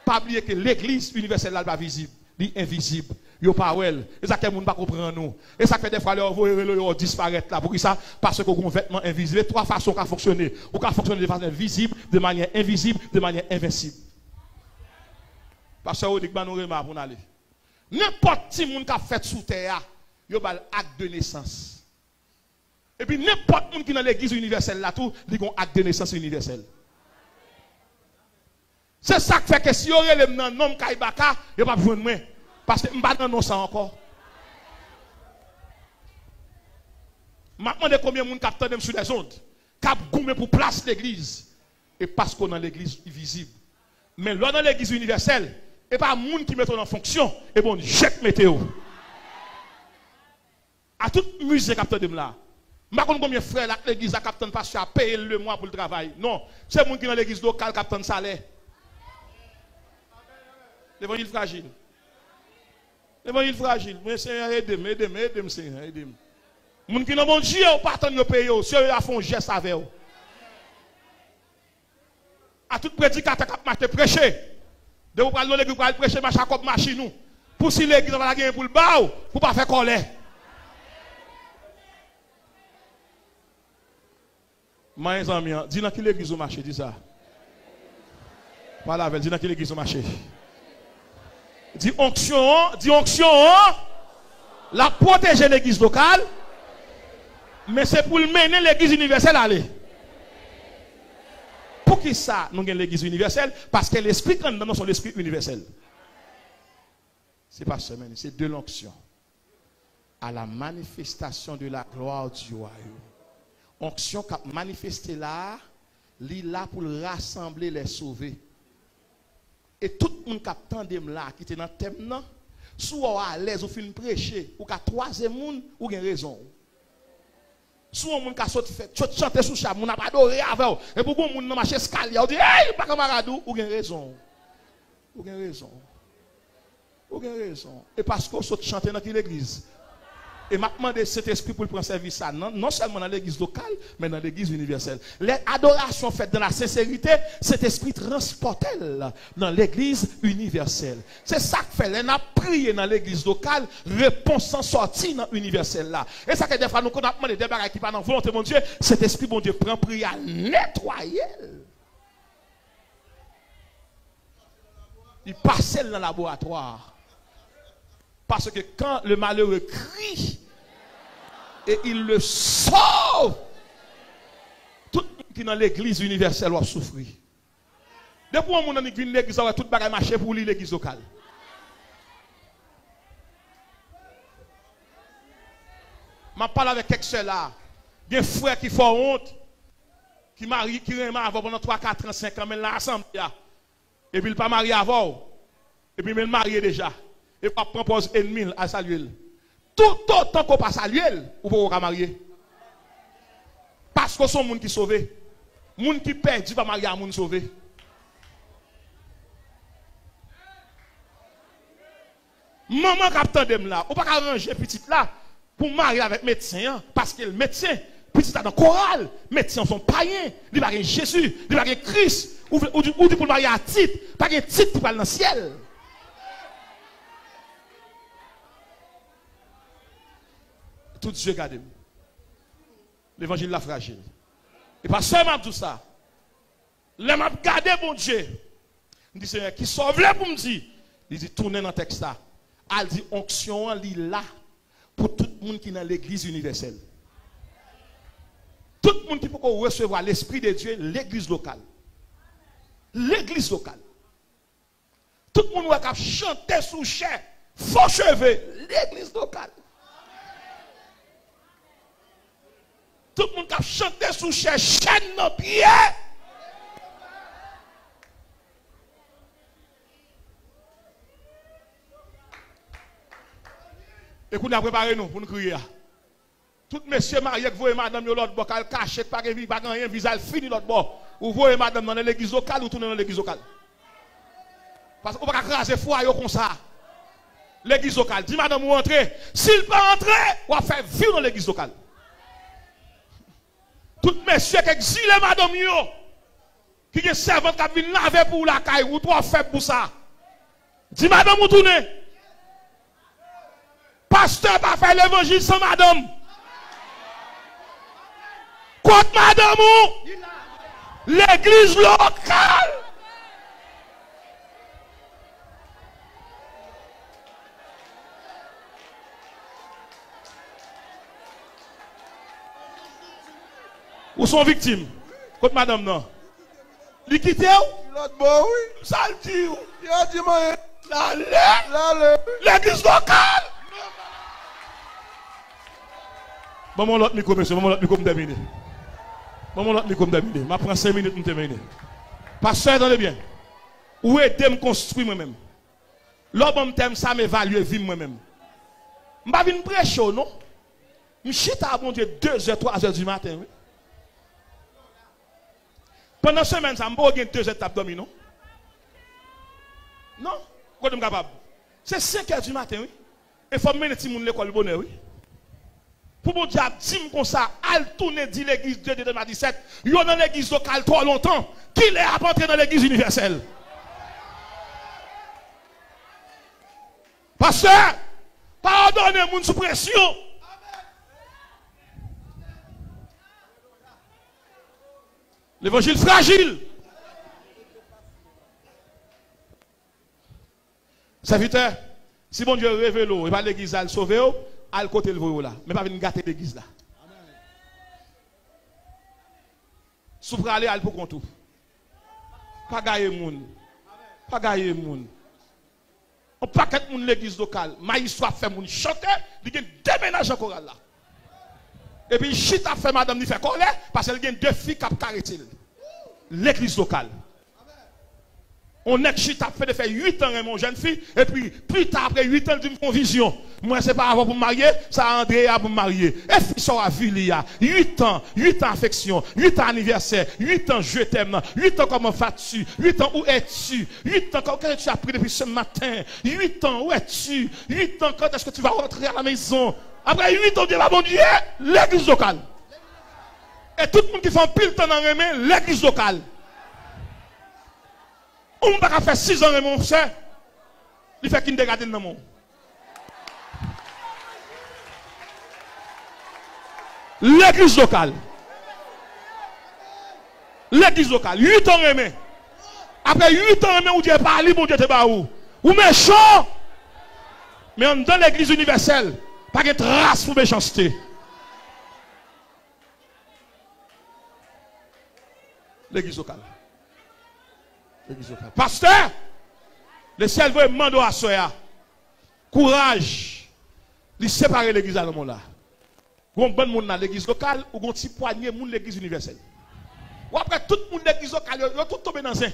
Pas oublier que l'église universelle là pas visible, dit invisible. Yo pas well, et ça que monde pas comprendre nous. Et ça fait des fois leur disparaître là. Pour qui ça? Parce que un vêtement invisible, trois façons qu'a fonctionner. Ou qu'a fonctionner de façon visible, de manière invisible, de manière invincible. Parce que on dit que nous remarque pour aller. N'importe qui monde qui a fait sous terre, yo ba acte de naissance. Et puis n'importe monde qui dans l'église universelle là tout, il a un acte de naissance universel. C'est ça qui fait que si vous avez le nom Kaibaka, il n'y a pas besoin de moi. Parce que je ne sais pas ça encore. Je me demande combien de gens captent sur les ondes. Cap goumé pour place l'église. Et parce qu'on est dans l'église visible. Mais là dans l'église universelle, et pas les gens qui mettent en fonction, et bon, jette météo. À toute musique capte de là. Je ne sais pas combien de frères l'église a capté parce qu'il a payé le mois pour le travail. Non, c'est les gens qui dans l'église locale captent le salaire. L'évangile fragile. L'évangile fragile. Mais c'est aidez-moi, Seigneur, aidez-moi. Les gens qui n'ont pas Dieu, ils partent de payer, si ils font un geste avec eux. À tout prédicateur qui a prêché, de vous parler de l'église pour aller prêcher, machin comme machine. Pour si l'église va la gagner pour le bas, pour ne pas faire colère. Mes amis, dis dans quelle église au marché, dis ça. Voilà, dis dans quelle église au marché. Dis onction, la protéger l'église locale, mais c'est pour mener l'église universelle à aller. Pour qui ça, nous avons l'église universelle? Parce que l'esprit quand nous sommes l'esprit universel. C'est pas semaine, c'est de l'onction à la manifestation de la gloire du royaume. Onction qui a manifesté là, il là pour rassembler les sauvés. Et tout le monde qui attendait là, qui était dans le thème, soit à l'aise ou fin prêcher, ou qu'à troisième monde, ou une raison. Soit un monde qui a chanté sous chat, on n'a pas adoré avec. Et pour un monde qui a marché escalier, on dit, hey, pas camarade, ou une raison. Ou une raison. Ou une raison. Et parce qu'on saute chanter dans l'église. Et m'a demandé cet esprit pour prendre service ça, non seulement dans l'église locale, mais dans l'église universelle. Les adorations faites dans la sincérité, cet esprit transporte dans l'église universelle. C'est ça que fait, on a prié dans l'église locale, réponse en sortie dans l'universelle là. Et ça que des fois nous avons demandé des bagages qui parlent dans la volonté de mon Dieu, cet esprit bon Dieu prend prière à nettoyer. Il passe dans le laboratoire. Parce que quand le malheureux crie et il le sauve, tout le monde qui est dans l'église universelle va souffrir. Depuis que mon ami vient dans l'église, tout le monde marché pour lui l'église locale. Je parle avec quelques soeurs là. Il y a des frères qui font honte, qui marient, qui remarient avant pendant 3, 4 ans, 5 ans, mais l'ensemble. Et puis il n'est pas marié avant. Et puis il est marié déjà. Et pas propose ennemi à saluer. Tout autant qu'on pas saluer, ou pas marier. Parce que son monde qui sauvé. Monde qui perd, va marier à monde sauvé. Maman capitaine là, ou pas arranger petite là pour marier avec médecin parce que le médecin Petit dans chorale, médecins sont païens, il n'y a pas Jésus, il n'y a pas Christ, ou dit pour marier à titre, pas de titre pour aller dans le ciel. Tout Dieu garde. L'évangile la fragile. Et pas seulement tout ça. Les m'a gardé mon Dieu. Il dit Seigneur qui sauve là pour me dire. Il dit tournez dans le texte ça. Elle dit onction là pour tout le monde qui est dans l'église universelle. Tout le monde qui peut recevoir l'esprit de Dieu, l'église locale. L'église locale. Tout le monde qui a chanté sous chair, faux cheveux, l'église locale. Tout le monde qui a chanté sous chair, chaîne dans pied. Et qu'on a préparé nous pour nous crier. Tout monsieur marié que vous et madame l'autre bord caché pas rien visage fini l'autre bord. Ou vous et madame dans l'église locale ou tourner dans l'église locale. Parce qu'on va craser foyer comme ça. L'église locale. Dis madame vous entrez. S'il pas entrer, on va faire vivre dans l'église locale. Tout monsieur qui exile madame yo qui est servante qui vient laver pour la caille ou trop faible pour ça. Dis madame vous tournez. Pasteur pas faire l'évangile sans madame. Contre madame ou l'église locale. Ou sont victimes. Contre madame non. Li quitte ou? L'autre bon oui. Ça le dit ou? Il a dit moi. L'allez. L'église locale. Bon, mon l'autre micro, monsieur, mon l'autre micro, me terminer. Bon, mon l'autre micro, me terminer. Je prends 5 minutes pour me terminer. Pasteur, attendez bien. Où est-ce me construire moi-même? L'homme m'aime ça, m'évalue, vivre moi-même. Je ne vais pas prêcher, non? Je suis à bon Dieu 2h, 3h du matin. Oui? Pendant ce semaine, ça me va 2 étapes dormir, non? Non? Quoi de capable? C'est 5h du matin, oui? Il faut mener les gens à l'école bonheur, oui? Pour mon Dieu, dis-moi comme ça, al tourner dit l'église de 2017, il y a dans l'église locale trop longtemps, qu'il est à entrer dans l'église universelle. Pasteur, pardonnez mon sous pression. L'évangile fragile. Serviteur, si bon Dieu révèle, et pas l'église à le sauver, à le côté le voyou là. Mais pas venir gâter l'église là. Si vous aller pour compte. Pas gagner moun. Pas gagner moun. On paquet moun l'église locale. Maïs soit fait moun chanter, il y a déménage en chorale là. Et puis chita fait madame ni fait colère parce qu'elle a 2 filles qui carrétil. L'église locale. On est chita fait de faire 8 ans mon jeune fille et puis plus tard après 8 ans d'une vision. Moi c'est pas avant pour me marier, ça André pour me marier. Et puis ça a vu 8 ans affection, 8 ans anniversaire, 8 ans je t'aime, 8 ans comment vas-tu, 8 ans où es-tu, 8 ans quand tu as pris depuis ce matin, 8 ans où es-tu, 8 ans quand est-ce que tu vas rentrer à la maison. Après 8 ans, Dieu va bon Dieu, l'église locale. Et tout le monde qui fait un pile temps dans les mains, l'église locale. On ne peut pas faire 6 ans, mon frère. Il fait qu'il dégrade dans le monde. L'église locale. L'église locale. 8 ans, mais. Après 8 ans, mais où Dieu parle, bon Dieu te bat où? Ou méchant. Mais on dans l'église universelle. Pas de trace pour méchanceté. L'église locale. L'église locale. Pasteur, le ciel veut demander à soi. Courage. De séparer l'église à l'homme là. Ou bon monde dans l'église locale, ou un petit poignet de l'église universelle. Ou après tout le monde de l'église locale, ils ont tout tombé dans un.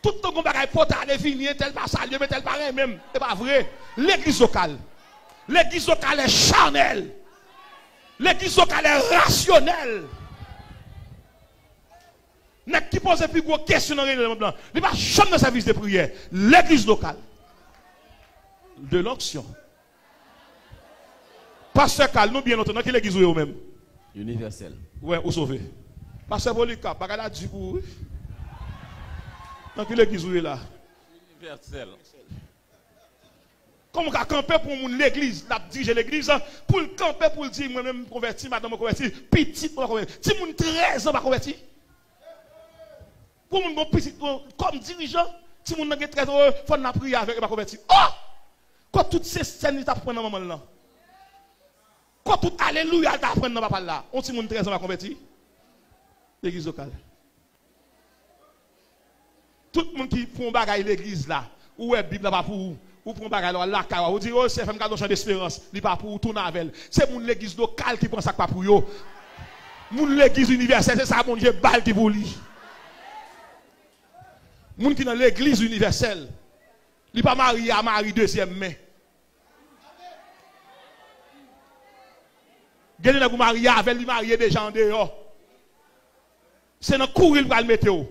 Tout le monde a porté à définir, tel pas saluer, mais tel pas même. C'est pas vrai. L'église locale. L'église locale est charnelle. L'église locale est rationnelle. N'est qui pose plus gros question dans le blanc. Il n'y a pas chambre de service de prière. L'église locale. De l'onction. Pasteur Cal, nous bien entendu, qui l'église ou même. Universel. Ouais, ou sauvé. Pasteur Polycarpe, pas qu'à dire pour. Dans quelle église vous êtes là? Universel. Comment on camper pour l'église, la diriger l'église, pour le camper pour dire moi-même converti, madame me converti, petit pour converti, si mon 13 ans pas converti. Pour mon petit comme dirigeant, si mon 13 ans, faut na prier avec pas converti. Oh! Quand toutes ces scènes t'a prendre dans maman là. Quand tout alléluia t'a prendre dans papa là, on si mon 13 ans pas converti. L'église locale. Tout le monde qui font bagaille l'église là, ou est Bible là pas pour vous. Ou pour bagaille là kawa ou dit oh c'est femme cadre champ d'espérance li pas pour tout navel c'est mon l'église locale qui prend ça pas pour yo mon l'église universelle c'est ça mon Dieu balle qui pour lui moun qui dans l'église universelle li pas marié à mari deuxième main gène n'a marié avec li marié déjà en dehors c'est dans courir pour le mettre ou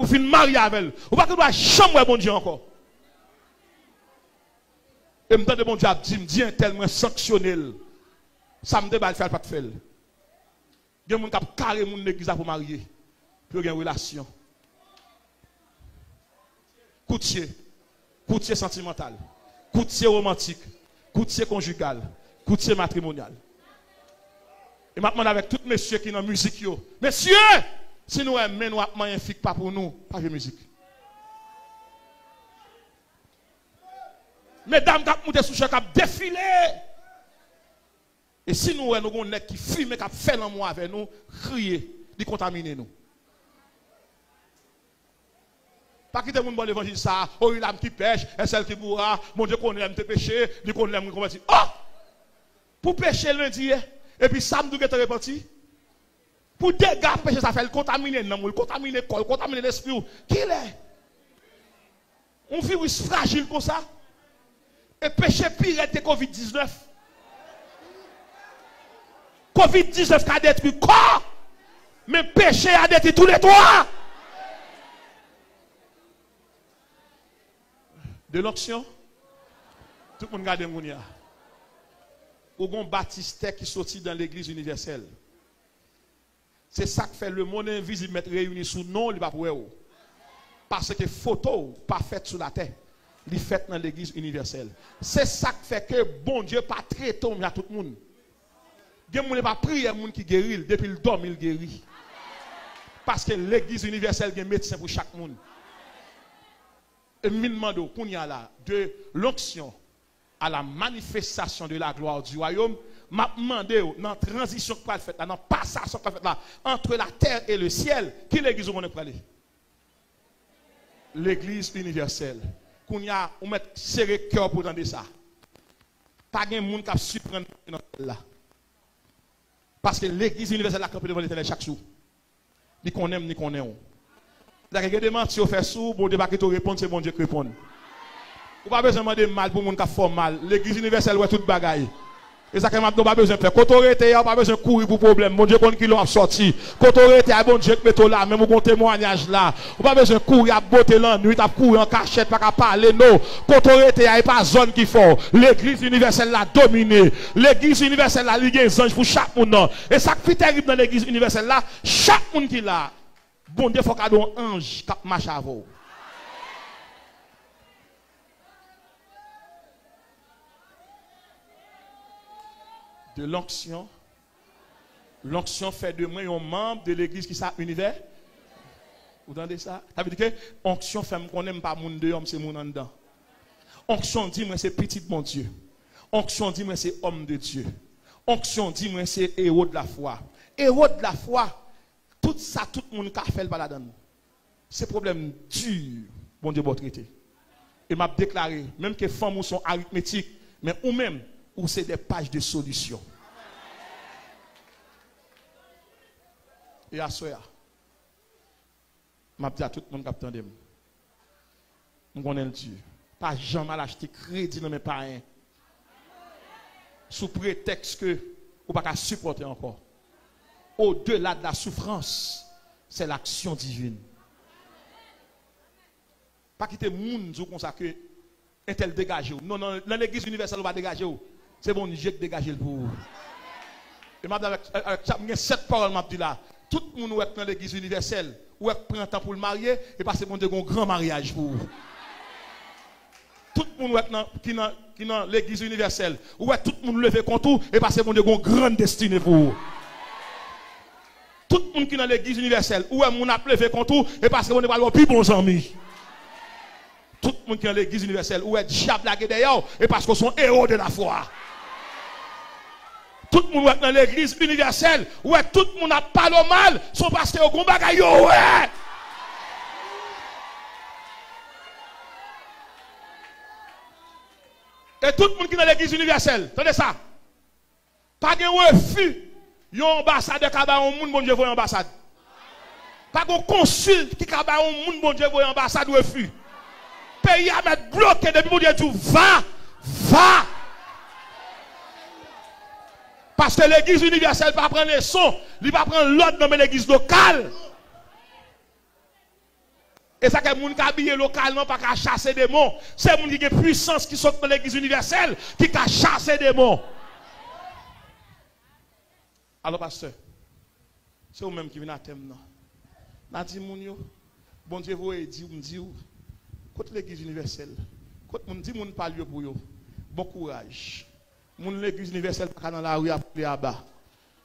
fin marié avec ou pas que doit chambre bon Dieu encore. Et me de bon Dieu dit tellement sanctionnel. Ça me déballe faire pas de faire. Il y a des gens qui carré mon église pour marier. Pour avoir une relation. Coutier sentimental, coutier romantique, coutier conjugal, coutier matrimonial. Et maintenant avec tous messieurs qui sont dans la musique, messieurs, si nous aimons, nous avons un fixe pas pour nous, pas de musique. Mesdames qui ont monté sous chaque qui défilé. Et si nous avons un qui fume, qui fait l'amour avec nous, crier, qui contaminer nous. Pas quitter mon bon évangile ça, oh il l'âme qui pêche, et celle qui bourra, mon Dieu qu'on aime te pécher, dit qu'on aime convertir. Oh! Pour pécher lundi, et puis samedi, tu es repenti. Pour dégâts, pécher ça fait le contaminer, le contaminer le corps, contaminer l'esprit. Qui est? Un virus fragile comme ça. Et péché pire que Covid-19. Covid-19 a détruit le corps, mais péché a détruit tous les toits. De l'onction, tout le monde regarde Mounia. Ou gon Baptiste qui sortit dans l'église universelle. C'est ça qui fait le monde invisible mettre réuni sous nom, il va pour eux. Parce que photo pas faite sur la terre. Il fait dans l'église universelle. C'est ça qui fait que bon Dieu pas traité à tout le monde. Il n'y a pas prié monde qui guérit, depuis le dôme il guérit. Parce que l'église universelle a un médecin pour chaque monde. Et je me demande qu'on y a là, de l'onction à la manifestation de la gloire du royaume, m'a demandé dans la transition qu'on a faite, dans la passation qu'on a faite là, entre la terre et le ciel, qui l'église où on est pour aller? L'église universelle. Qu'on y a, on met serré cœur pour entendre ça. Pas de monde qui a surprendre dans là. Parce que l'église universelle a campé devant l'Éternel chaque jour. Ni qu'on aime, ni qu'on aime. Là, il y a des gens qui ont fait sous, bon Dieu qui te répond, c'est bon Dieu qui répond. Ou pas besoin de demander mal pour les gens qui font mal. L'église universelle ouais toute bagaille. Et ça, on pas besoin de faire. Quand on était, on pas besoin de courir pour problème. Mon Dieu, qu'on qui l'ont sorti. Quand on était, bon Dieu, qui met là, même au témoignage là. On pas besoin de courir à botter la nuit, à courir en cachette, pas qu'à parler, non. Quand on était, il n'y a pas de zone qui font. L'église universelle l'a dominé. L'église universelle là, il y a des anges pour chaque monde. Et ça qui est terrible dans l'église universelle là, chaque monde qui l'a, bon Dieu, il faut qu'il y ait un ange qui marche à vous. De l'onction. L'onction fait de moi un membre de l'église qui ça univers. Vous entendez ça? Ça veut dire que onction fait qu'on n'aime pas mon dehors, c'est mon en dedans. Onction dit moi c'est petit mon Dieu. Onction dit moi c'est homme de Dieu. Onction dit moi c'est héros de la foi. Héros de la foi, tout ça, tout le monde qui a fait par là-dedans. C'est problème dur, bon Dieu va traiter. Et m'a déclaré, même que les femmes sont arithmétiques, mais ou même, ou c'est des pages de solutions. Et à ce moment, je dis à tout le monde qui attend, je connais Dieu. Pas jamais acheter crédit dans mes parents. Sous prétexte que vous ne pouvez pas supporter encore. Au-delà de la souffrance, c'est l'action divine. Pas quitter le monde comme ça que est tel dégagé. Non, non, dans l'église universelle, on va dégager. C'est bon, Dieu qui dégage pour vous. Et madame, avec 7 paroles, m'a dit là. Tout le monde est dans l'église universelle, ou prend un temps pour le marier, et parce que mon Dieu, un grand mariage pour vous. Tout le monde qui est dans l'église universelle, ou tout le monde levé contre vous, et parce que mon Dieu, une grande destinée pour vous. Tout le monde qui est dans l'église universelle, ou mon a levé contre vous, et parce que mon Dieu, va avoir plus bons amis. Tout le monde qui est dans l'église universelle, ou est diable la d'ailleurs, et parce qu'ils sont héros de la foi. Tout le monde est dans l'église universelle, ou est tout le monde a pas le mal, son pasteur au combat, ouais. Et tout le monde qui est dans l'église universelle, attendez ça. Pas de refus, yon ambassadeur qui a un monde, bon Dieu, voyez ambassade. Pas de consul qui a un monde, bon Dieu, voyez ambassade, refus. Pays à mettre bloqué depuis mon Dieu, tu va. Parce que l'église universelle ne va pas prendre les sons, il va prendre l'autre dans l'église locale. Et ça que les gens qui habillent localement pas qu'à chasser des démons. C'est les gens qui ont puissance qui sont dans l'église universelle qui ont chassé des démons. Alors, pasteur, c'est vous-même qui venez à thème. N'a dit mon yo, bon Dieu vous dit, côté l'église universelle, côté mon dit mon parle pour yo. Bon courage. Mon l'église universelle pas dans la rue à bas.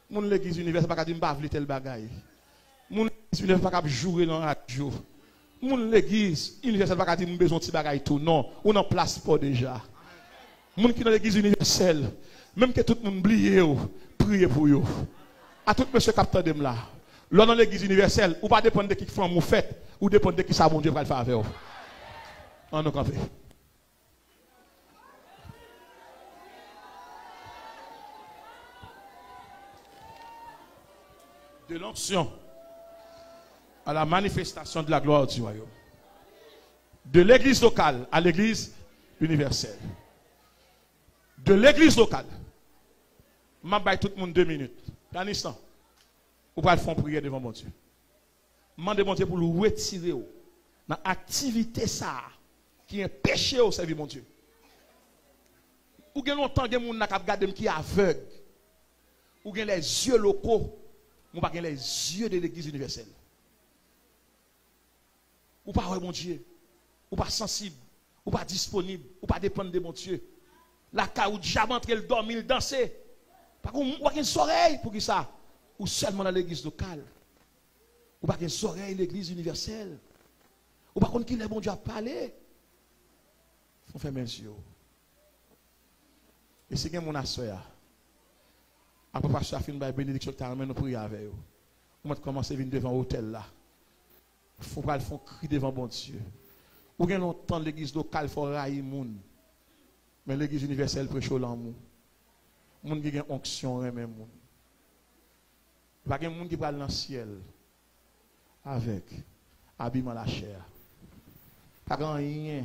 Mon l'église universelle pas dire m'pa vle tel bagaille. Mon l'église universelle pas jouer dans la radio. Mon l'église universelle pas dire besoin de petit bagaille tout non, on en place pas déjà. Mon qui dans l'église universelle, même que tout le monde oublie priez pour yo. À tout monsieur capteur de là. Là dans l'église universelle, ou pas dépendre de qui femme ou fait, ou dépendre de qui ça bon Dieu va le faire avec vous. On nous camper. De l'onction à la manifestation de la gloire du royaume. De l'église locale à l'église universelle. De l'église locale. Je vais tout le monde 2 minutes. Un instant. Vous pouvez faire prière devant mon Dieu. Je demande mon Dieu pour le retirer dans l'activité ça qui est péché au service mon Dieu. Ou bien longtemps, il y a des gens qui sont aveugles. Ou bien les yeux locaux. Ou pas les yeux de l'église universelle. Ou pas mon Dieu. Ou pas sensible. Ou pas disponible. Ou pas dépendre de mon Dieu. La cas où diable entre le dormir, il danser. Pas qu'on ou pas une oreille pour qui ça. Ou seulement dans l'église locale. Ou pas une oreille l'église universelle. Ou pas qu'on qui le bon Dieu a parlé. Faut faire mes yeux. Et c'est que mon assoya. Après passer à fin de bénédiction, tu as amené nous prier avec eux. On va commencer à venir devant l'hôtel là. Il faut pas le faire crier devant bon Dieu. Ou bien longtemps l'église locale faut railler moun. Mais l'église universelle prêche l'amour. Moun qui a une onction remet moun. Pas de moun qui va dans le ciel avec habillement la chair. Pas rien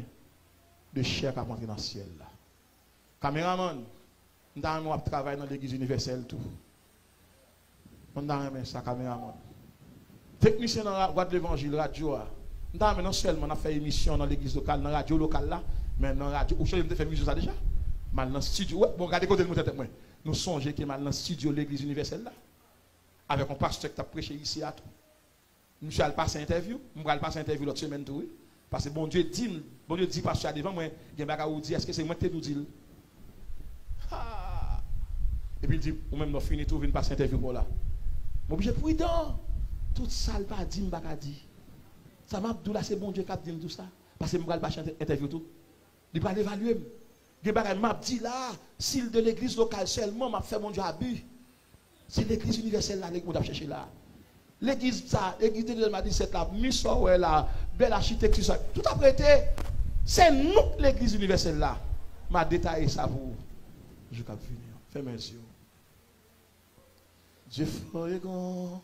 de chair qui va rentrer dans le ciel là. Caméraman, nous avons travaillé dans l'église universelle tout. On a remis ça caméraman. Technicien dans la voie de l'évangile radio. Nous avons non seulement fait émission dans l'église locale, dans la radio locale là, mais dans la radio. Vous savez, fait émission ça déjà? Mal dans le studio. Ouais, bon, regardez côté de moi. Nous songeons que mal dans le studio de l'église universelle là. Avec un pasteur qui a prêché ici à tout. Monsieur a passé interview. Je vais passer interview l'autre semaine tout. Parce que bon Dieu dit pasteur devant moi, il y a un dit, est-ce que c'est moi qui nous dit? Et puis il dit, ou même nous finissons tout, venir passer interview pour là. Mon obligé prudent. Tout ça, il va dire, il dit. Ça m'a dit là, c'est bon Dieu qui a dit tout ça. Parce que je ne vais pas passer interview tout. Il va l'évaluer. Il m'a dit là, s'il de l'église locale seulement, m'a fait mon Dieu abus. C'est l'église universelle là, qu'on a cherché là. L'église ça, l'église de m'a dit c'est là, ouais là, belle architecture ça. Tout a prêté. C'est nous l'église universelle là. M'a détaillé ça pour vous. Je vais finir. Fais mes yeux. Dieu fort grand,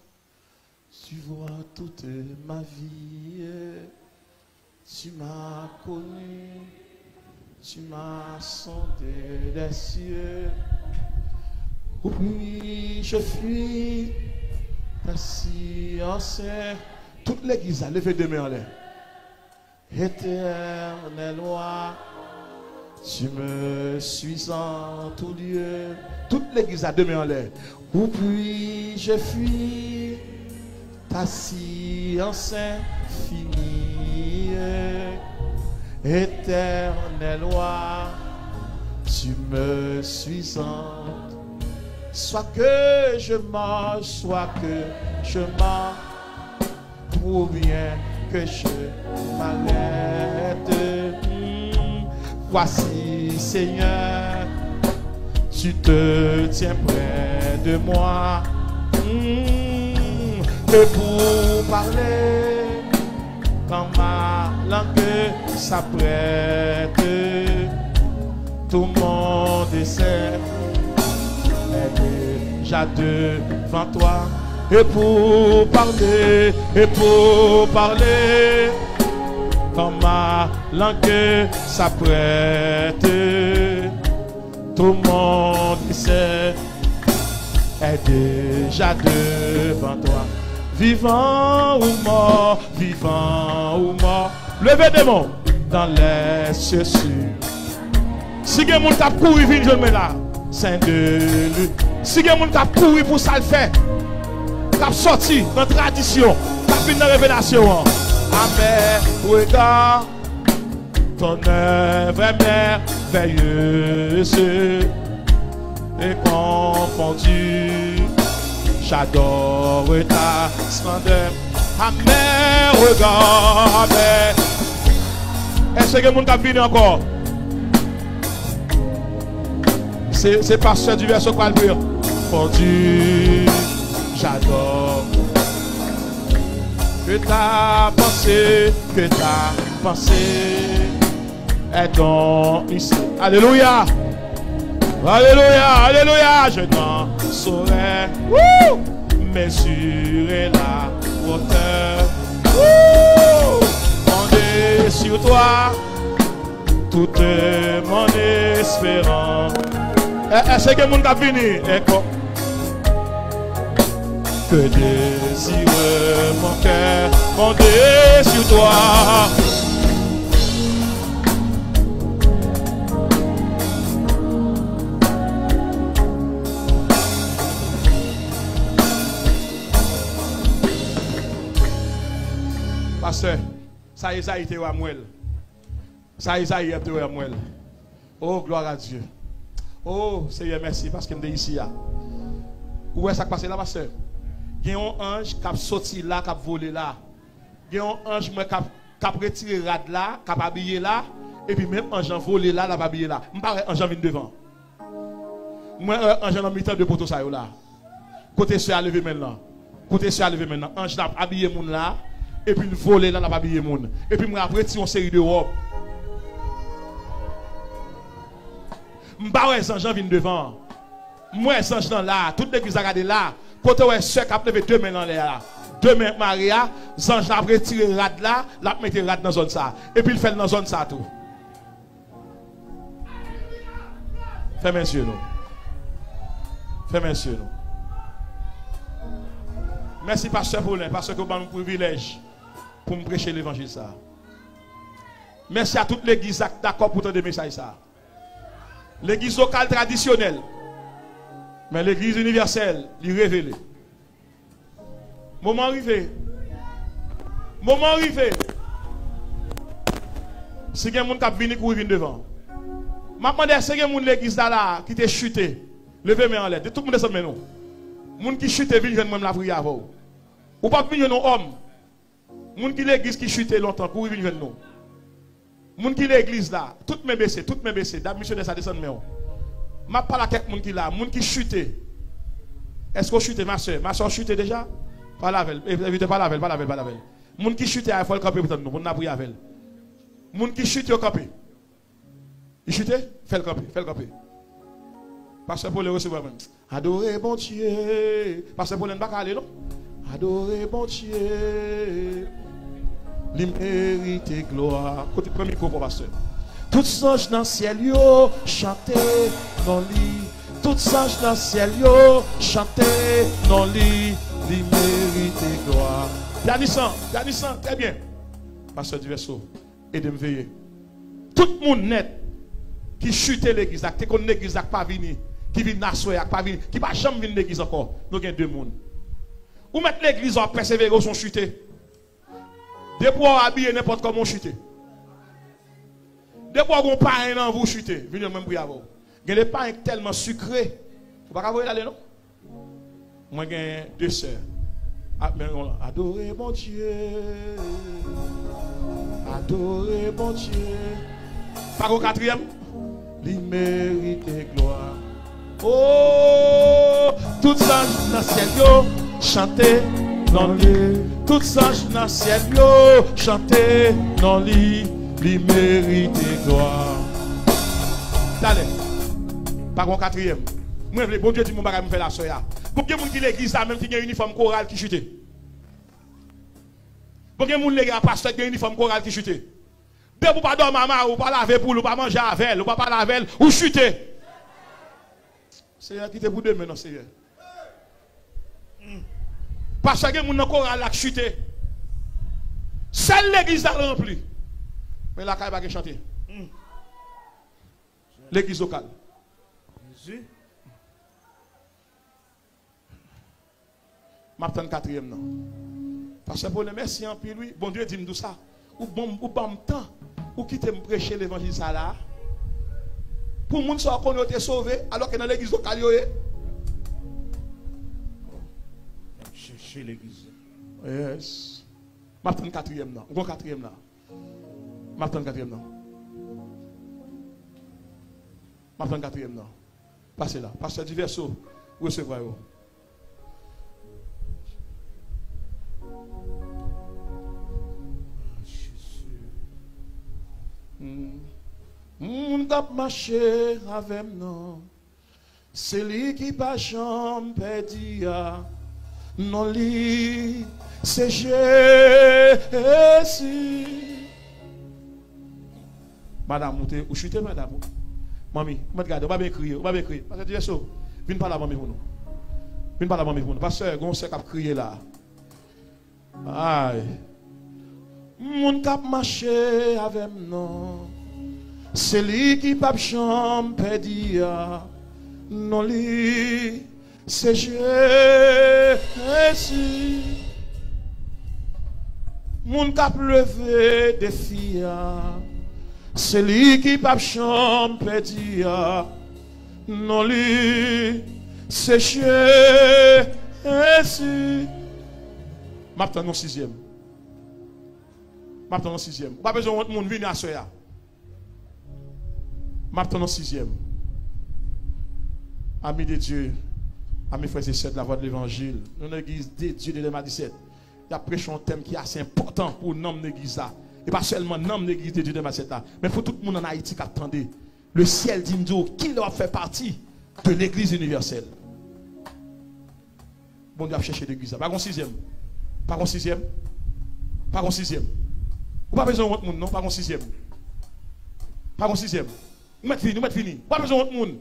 tu vois toute ma vie. Tu m'as connu, tu m'as sondé les cieux. Oui, je fuis ta science. Toute l'église a levé deux mains en l'air. Éternel roi, Tu me suis en tout lieu. Toute l'église a deux mains en l'air. Où puis-je fuir ta science infinie, éternelle loi, tu me suis en. Soit que je mange, soit que je mange, ou bien que je m'arrête. Voici, Seigneur, tu te tiens près de moi. Et pour parler, quand ma langue s'apprête, tout mon dessert est déjà devant toi. Et pour parler, quand ma langue s'apprête, tout mon dessert est déjà devant toi. Vivant ou mort, levez des mains dans les cieux sûrs. Si quelqu'un t'a couru, viens je me là. Saint de lui. Si quelqu'un t'a couru pour ça le fait, t'a sorti dans la tradition, t'a fini dans la révélation. Amen, regarde ton œuvre est merveilleuse et confondue. J'adore ta splendeur. Amen, regarde. Est-ce que mon cap vient encore? C'est pasteur du verset quoi le dire? Fondu, j'adore. Que ta pensée est donc ici. Alléluia. Alléluia, alléluia, je n'en saurais mesurer la hauteur. Fondé sur toi, toute mon espérance. Est-ce que mon cap vini? Que désire mon cœur, fondé sur toi. Pasteur, ça Isaïe était à Mouel. Ça Isaïe était à Mouel. Oh, gloire à Dieu. Oh, Seigneur, merci parce que je suis ici. Où est-ce que ça passe là, pasteur? Il y a un ange qui a sorti là, qui a volé là. Il y a un ange qui a retiré rad là, qui a habillé là. Et puis même ange a volé là, qui a habillé là. Je ne parle pas ange vient devant. Moi, ange a mis tant de poteaux ça là. Côté sur à lever maintenant. Côté sur à lever maintenant. Ange a habillé moun là. Et puis il volé là, il a habillé moun. Et puis moi après une série de robes. Je ne parle pas ange vient devant. Moi, ange là, toute l'église a regardé là. Côté où est ce qui a levé deux mains dans l'air. Deux mains Maria, Zange a retiré rad là, l'a mis rad dans la zone ça. Et puis il fait dans la zone ça tout. Fais monsieur nous. Fais monsieur nous. Merci pasteur Paulin, parce que vous avez un privilège pour me prêcher l'évangile ça. Merci à toute l'église d'accord pour te des messages ça. L'église locale traditionnelle. Mais l'église universelle, il révèle. Moment arrivé. Moment arrivé. Si quelqu'un qui vient pour venir devant. Maintenant, si quelqu'un qui l'église là qui t'a chuté, levez-moi en l'air. Tout le monde est ensemble nous. Moun qui chute vient même la prière avant. Ou pas venir nos hommes. Moun qui l'église qui chute longtemps pour venir nous. Moun qui l'église là, toutes mes baissées, d'ab missionnaire ça descend mais. Ma parle à quelqu'un qui là, moun qui chute. Est-ce que chute ma soeur chute déjà? Pas la veille, évitez pas la veille. Moun qui chute il faut le camper pour nous, pour n'a prier avec. Moun qui chute au camper. Il chute, fait le camper. Pasteur Paul le recevoir même. Adorez bon Dieu. Pasteur Paul n'a pas aller non? Adorez bon Dieu. L'immérité gloire. Côté premier cours pour pasteur. Tout ange dans le ciel yo chanter non lit. Tout ange dans le ciel yo chanter non lit. L'immérité gloire. Garnissant, très bien. Pasteur du verso, aidez-moi veiller. Tout le monde net. qui chute l'église, qui connaît l'église, qui pas venir, qui vient n'assoyer, qui pas venir, qui pas jamais venir l'église encore. Nous avons deux mondes. Ou mettre l'église en persévérer son chuter. Des fois habiller n'importe comment chuter. Des fois on pain dans vous chuter, venez même pour avoir. Il y a des pains tellement sucrés. Vous pas voir là non? Moi j'ai deux sœurs. Adorez mon Dieu. Adorez mon Dieu. Par au quatrième, il mérite gloire. Oh, tout ça dans le ciel, yo, chantez dans lui. Tout ça dans le ciel, yo, chantez dans lui. Il mérite gloire. Allez, par au quatrième. Moi, le bon Dieu dit mon bagage me fait la soya. Pour que les gens qui l'église même qui a un uniforme choral qui chute. Pour que les gens pasteur qui a un uniforme choral qui chute. Dès que vous pas dormir maman, ou pas laver pour ou pas manger avec elle, ou pas laver elle, ou chuter. Seigneur qui te pour demain non Seigneur. Parce que les gens choral qui chute. Seule l'église a rempli. Mais la caille va chanter. L'église locale. Jésus. M'attends quatrième non. Parce que pour le merci en puis lui, bon Dieu dit tout ça. Ou bon temps, ou quitter me prêcher l'évangile ça là. Pour moun soit qu'on été sauvé alors que dans l'église locale yo est. Chercher l'église. Yes. M'attends quatrième non. Bon quatrième là. M'attends quatrième non. M'attends quatrième non. Passez là. Pasteur du verso. Recevoir yo. Moun kap marché avec nous, c'est lui qui pas jamais perdu. Non li, c'est Jésus. Madame, vous chutez madame. Mamie, vous regardez, vous va bien crier, vous va bien crier. Parce que Dieu so, viens pas la mamie pour nous. Viens pas la mamie pour nous. Parce que on sait qu'à crier là. Aïe. Moun kap marché avec nous. C'est lui qui pape champ perdu. Non lui, c'est Jésus. Moun kap levé des filles. C'est lui qui pape champ perdu. Non lui, c'est Jésus. M'attends au sixième. M'attends au sixième. Pas besoin de monde venir à soya. M'attends au sixième. Amis de Dieu, amis frères et sœurs de la voix de l'évangile, nous l'église de Dieu de 2017. Il y a prêché un thème qui est assez important pour nous l'église. Et pas seulement nous l'église de Dieu de 2017, mais pour tout le monde en Haïti qui attendait. Le ciel dit nous qu'il doit faire partie de l'église universelle. Bon Dieu a cherché l'église. Pas un sixième. Pas un sixième. Pas un sixième. Vous n'avez pas besoin de monde, non? Pas un sixième. Pas un sixième. Vous mettez fini. Pas besoin de monde.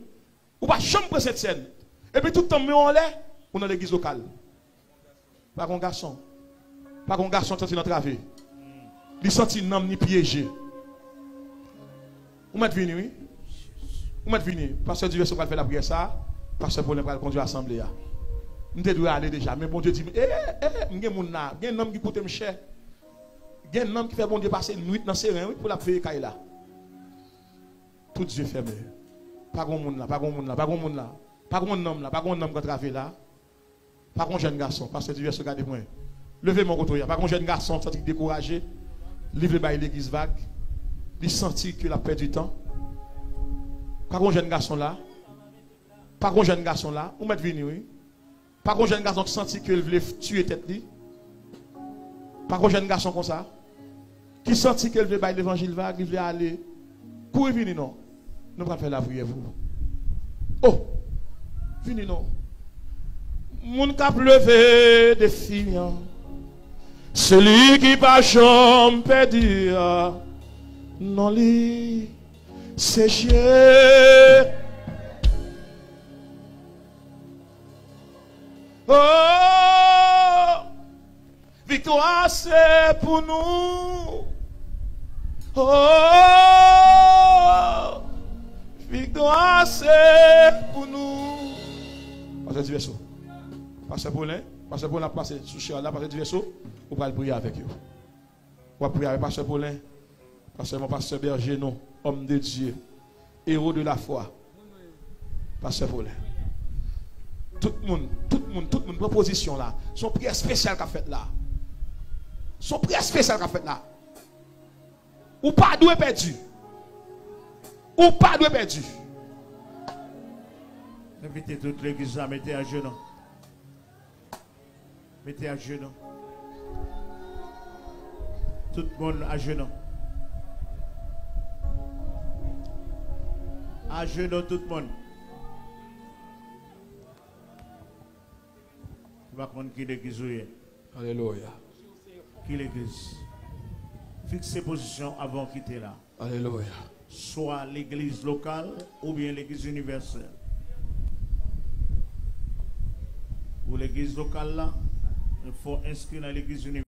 Vous pas chambre cette scène. Et puis tout le temps, on est dans l'église locale. Pas un garçon. Pas un garçon qui est travé. Il senti un homme ni piégé. Vous mettez fini, oui? Vous mettez fini. Pasteur Dieu va faire la prière ça. Pasteur Paul va conduire l'assemblée. Nous devons aller déjà. Mais bon Dieu dit, il y a un homme qui coûte cher. Il y a un homme qui fait bon Dieu passer une nuit dans ses reins pour la faire là. Tout Dieu fermé. Pas grand monde là, pas grand monde là, pas grand monde là. Pas grand homme là, pas grand homme qui travaille là. Pas grand jeune garçon, parce que Dieu veut se garder moi. Levez mon côté, pas grand jeune garçon senti découragé. Livré par l'église vague. Il sentit qu'il a perdu du temps. Pas grand jeune garçon là. Pas grand jeune garçon là. Où mettre venu, oui. Pas grand jeune garçon qui sentit qu'il voulait tuer tête lui. Pas grand jeune garçon comme ça. Qui sentit qu'il voulait par l'évangile vague, il voulait aller. Courez venir non. Nous allons faire la prière vous. Oh, venez non. Mon cap levé des filles. Celui qui pas chambre perdu. Non lui, c'est Jésus. Oh, victoire c'est pour nous. Oh, Pasteur Diverso. Pasteur Paulin a passé sous cher là, Pasteur Diverso, on va prier avec eux. On va prier avec Pasteur Paulin, mon pasteur Berger, non, homme de Dieu, héros de la foi. Pasteur Paulin. Tout le monde, proposition là. Son prière spéciale qu'a fait là. Son prière spéciale qu'a fait là. Ou pas doué perdu. Ou pas doué perdu. Invitez toute l'église à mettre à genoux. Mettez à genoux. Tout le monde à genoux. À genoux tout le monde. Tu vas comprendre qui l'église est. Alléluia. Qui l'église. Fixez position avant de quitter là. Alléluia. Soit l'église locale ou bien l'église universelle. Pour l'église locale là, il faut inscrire dans l'église universelle.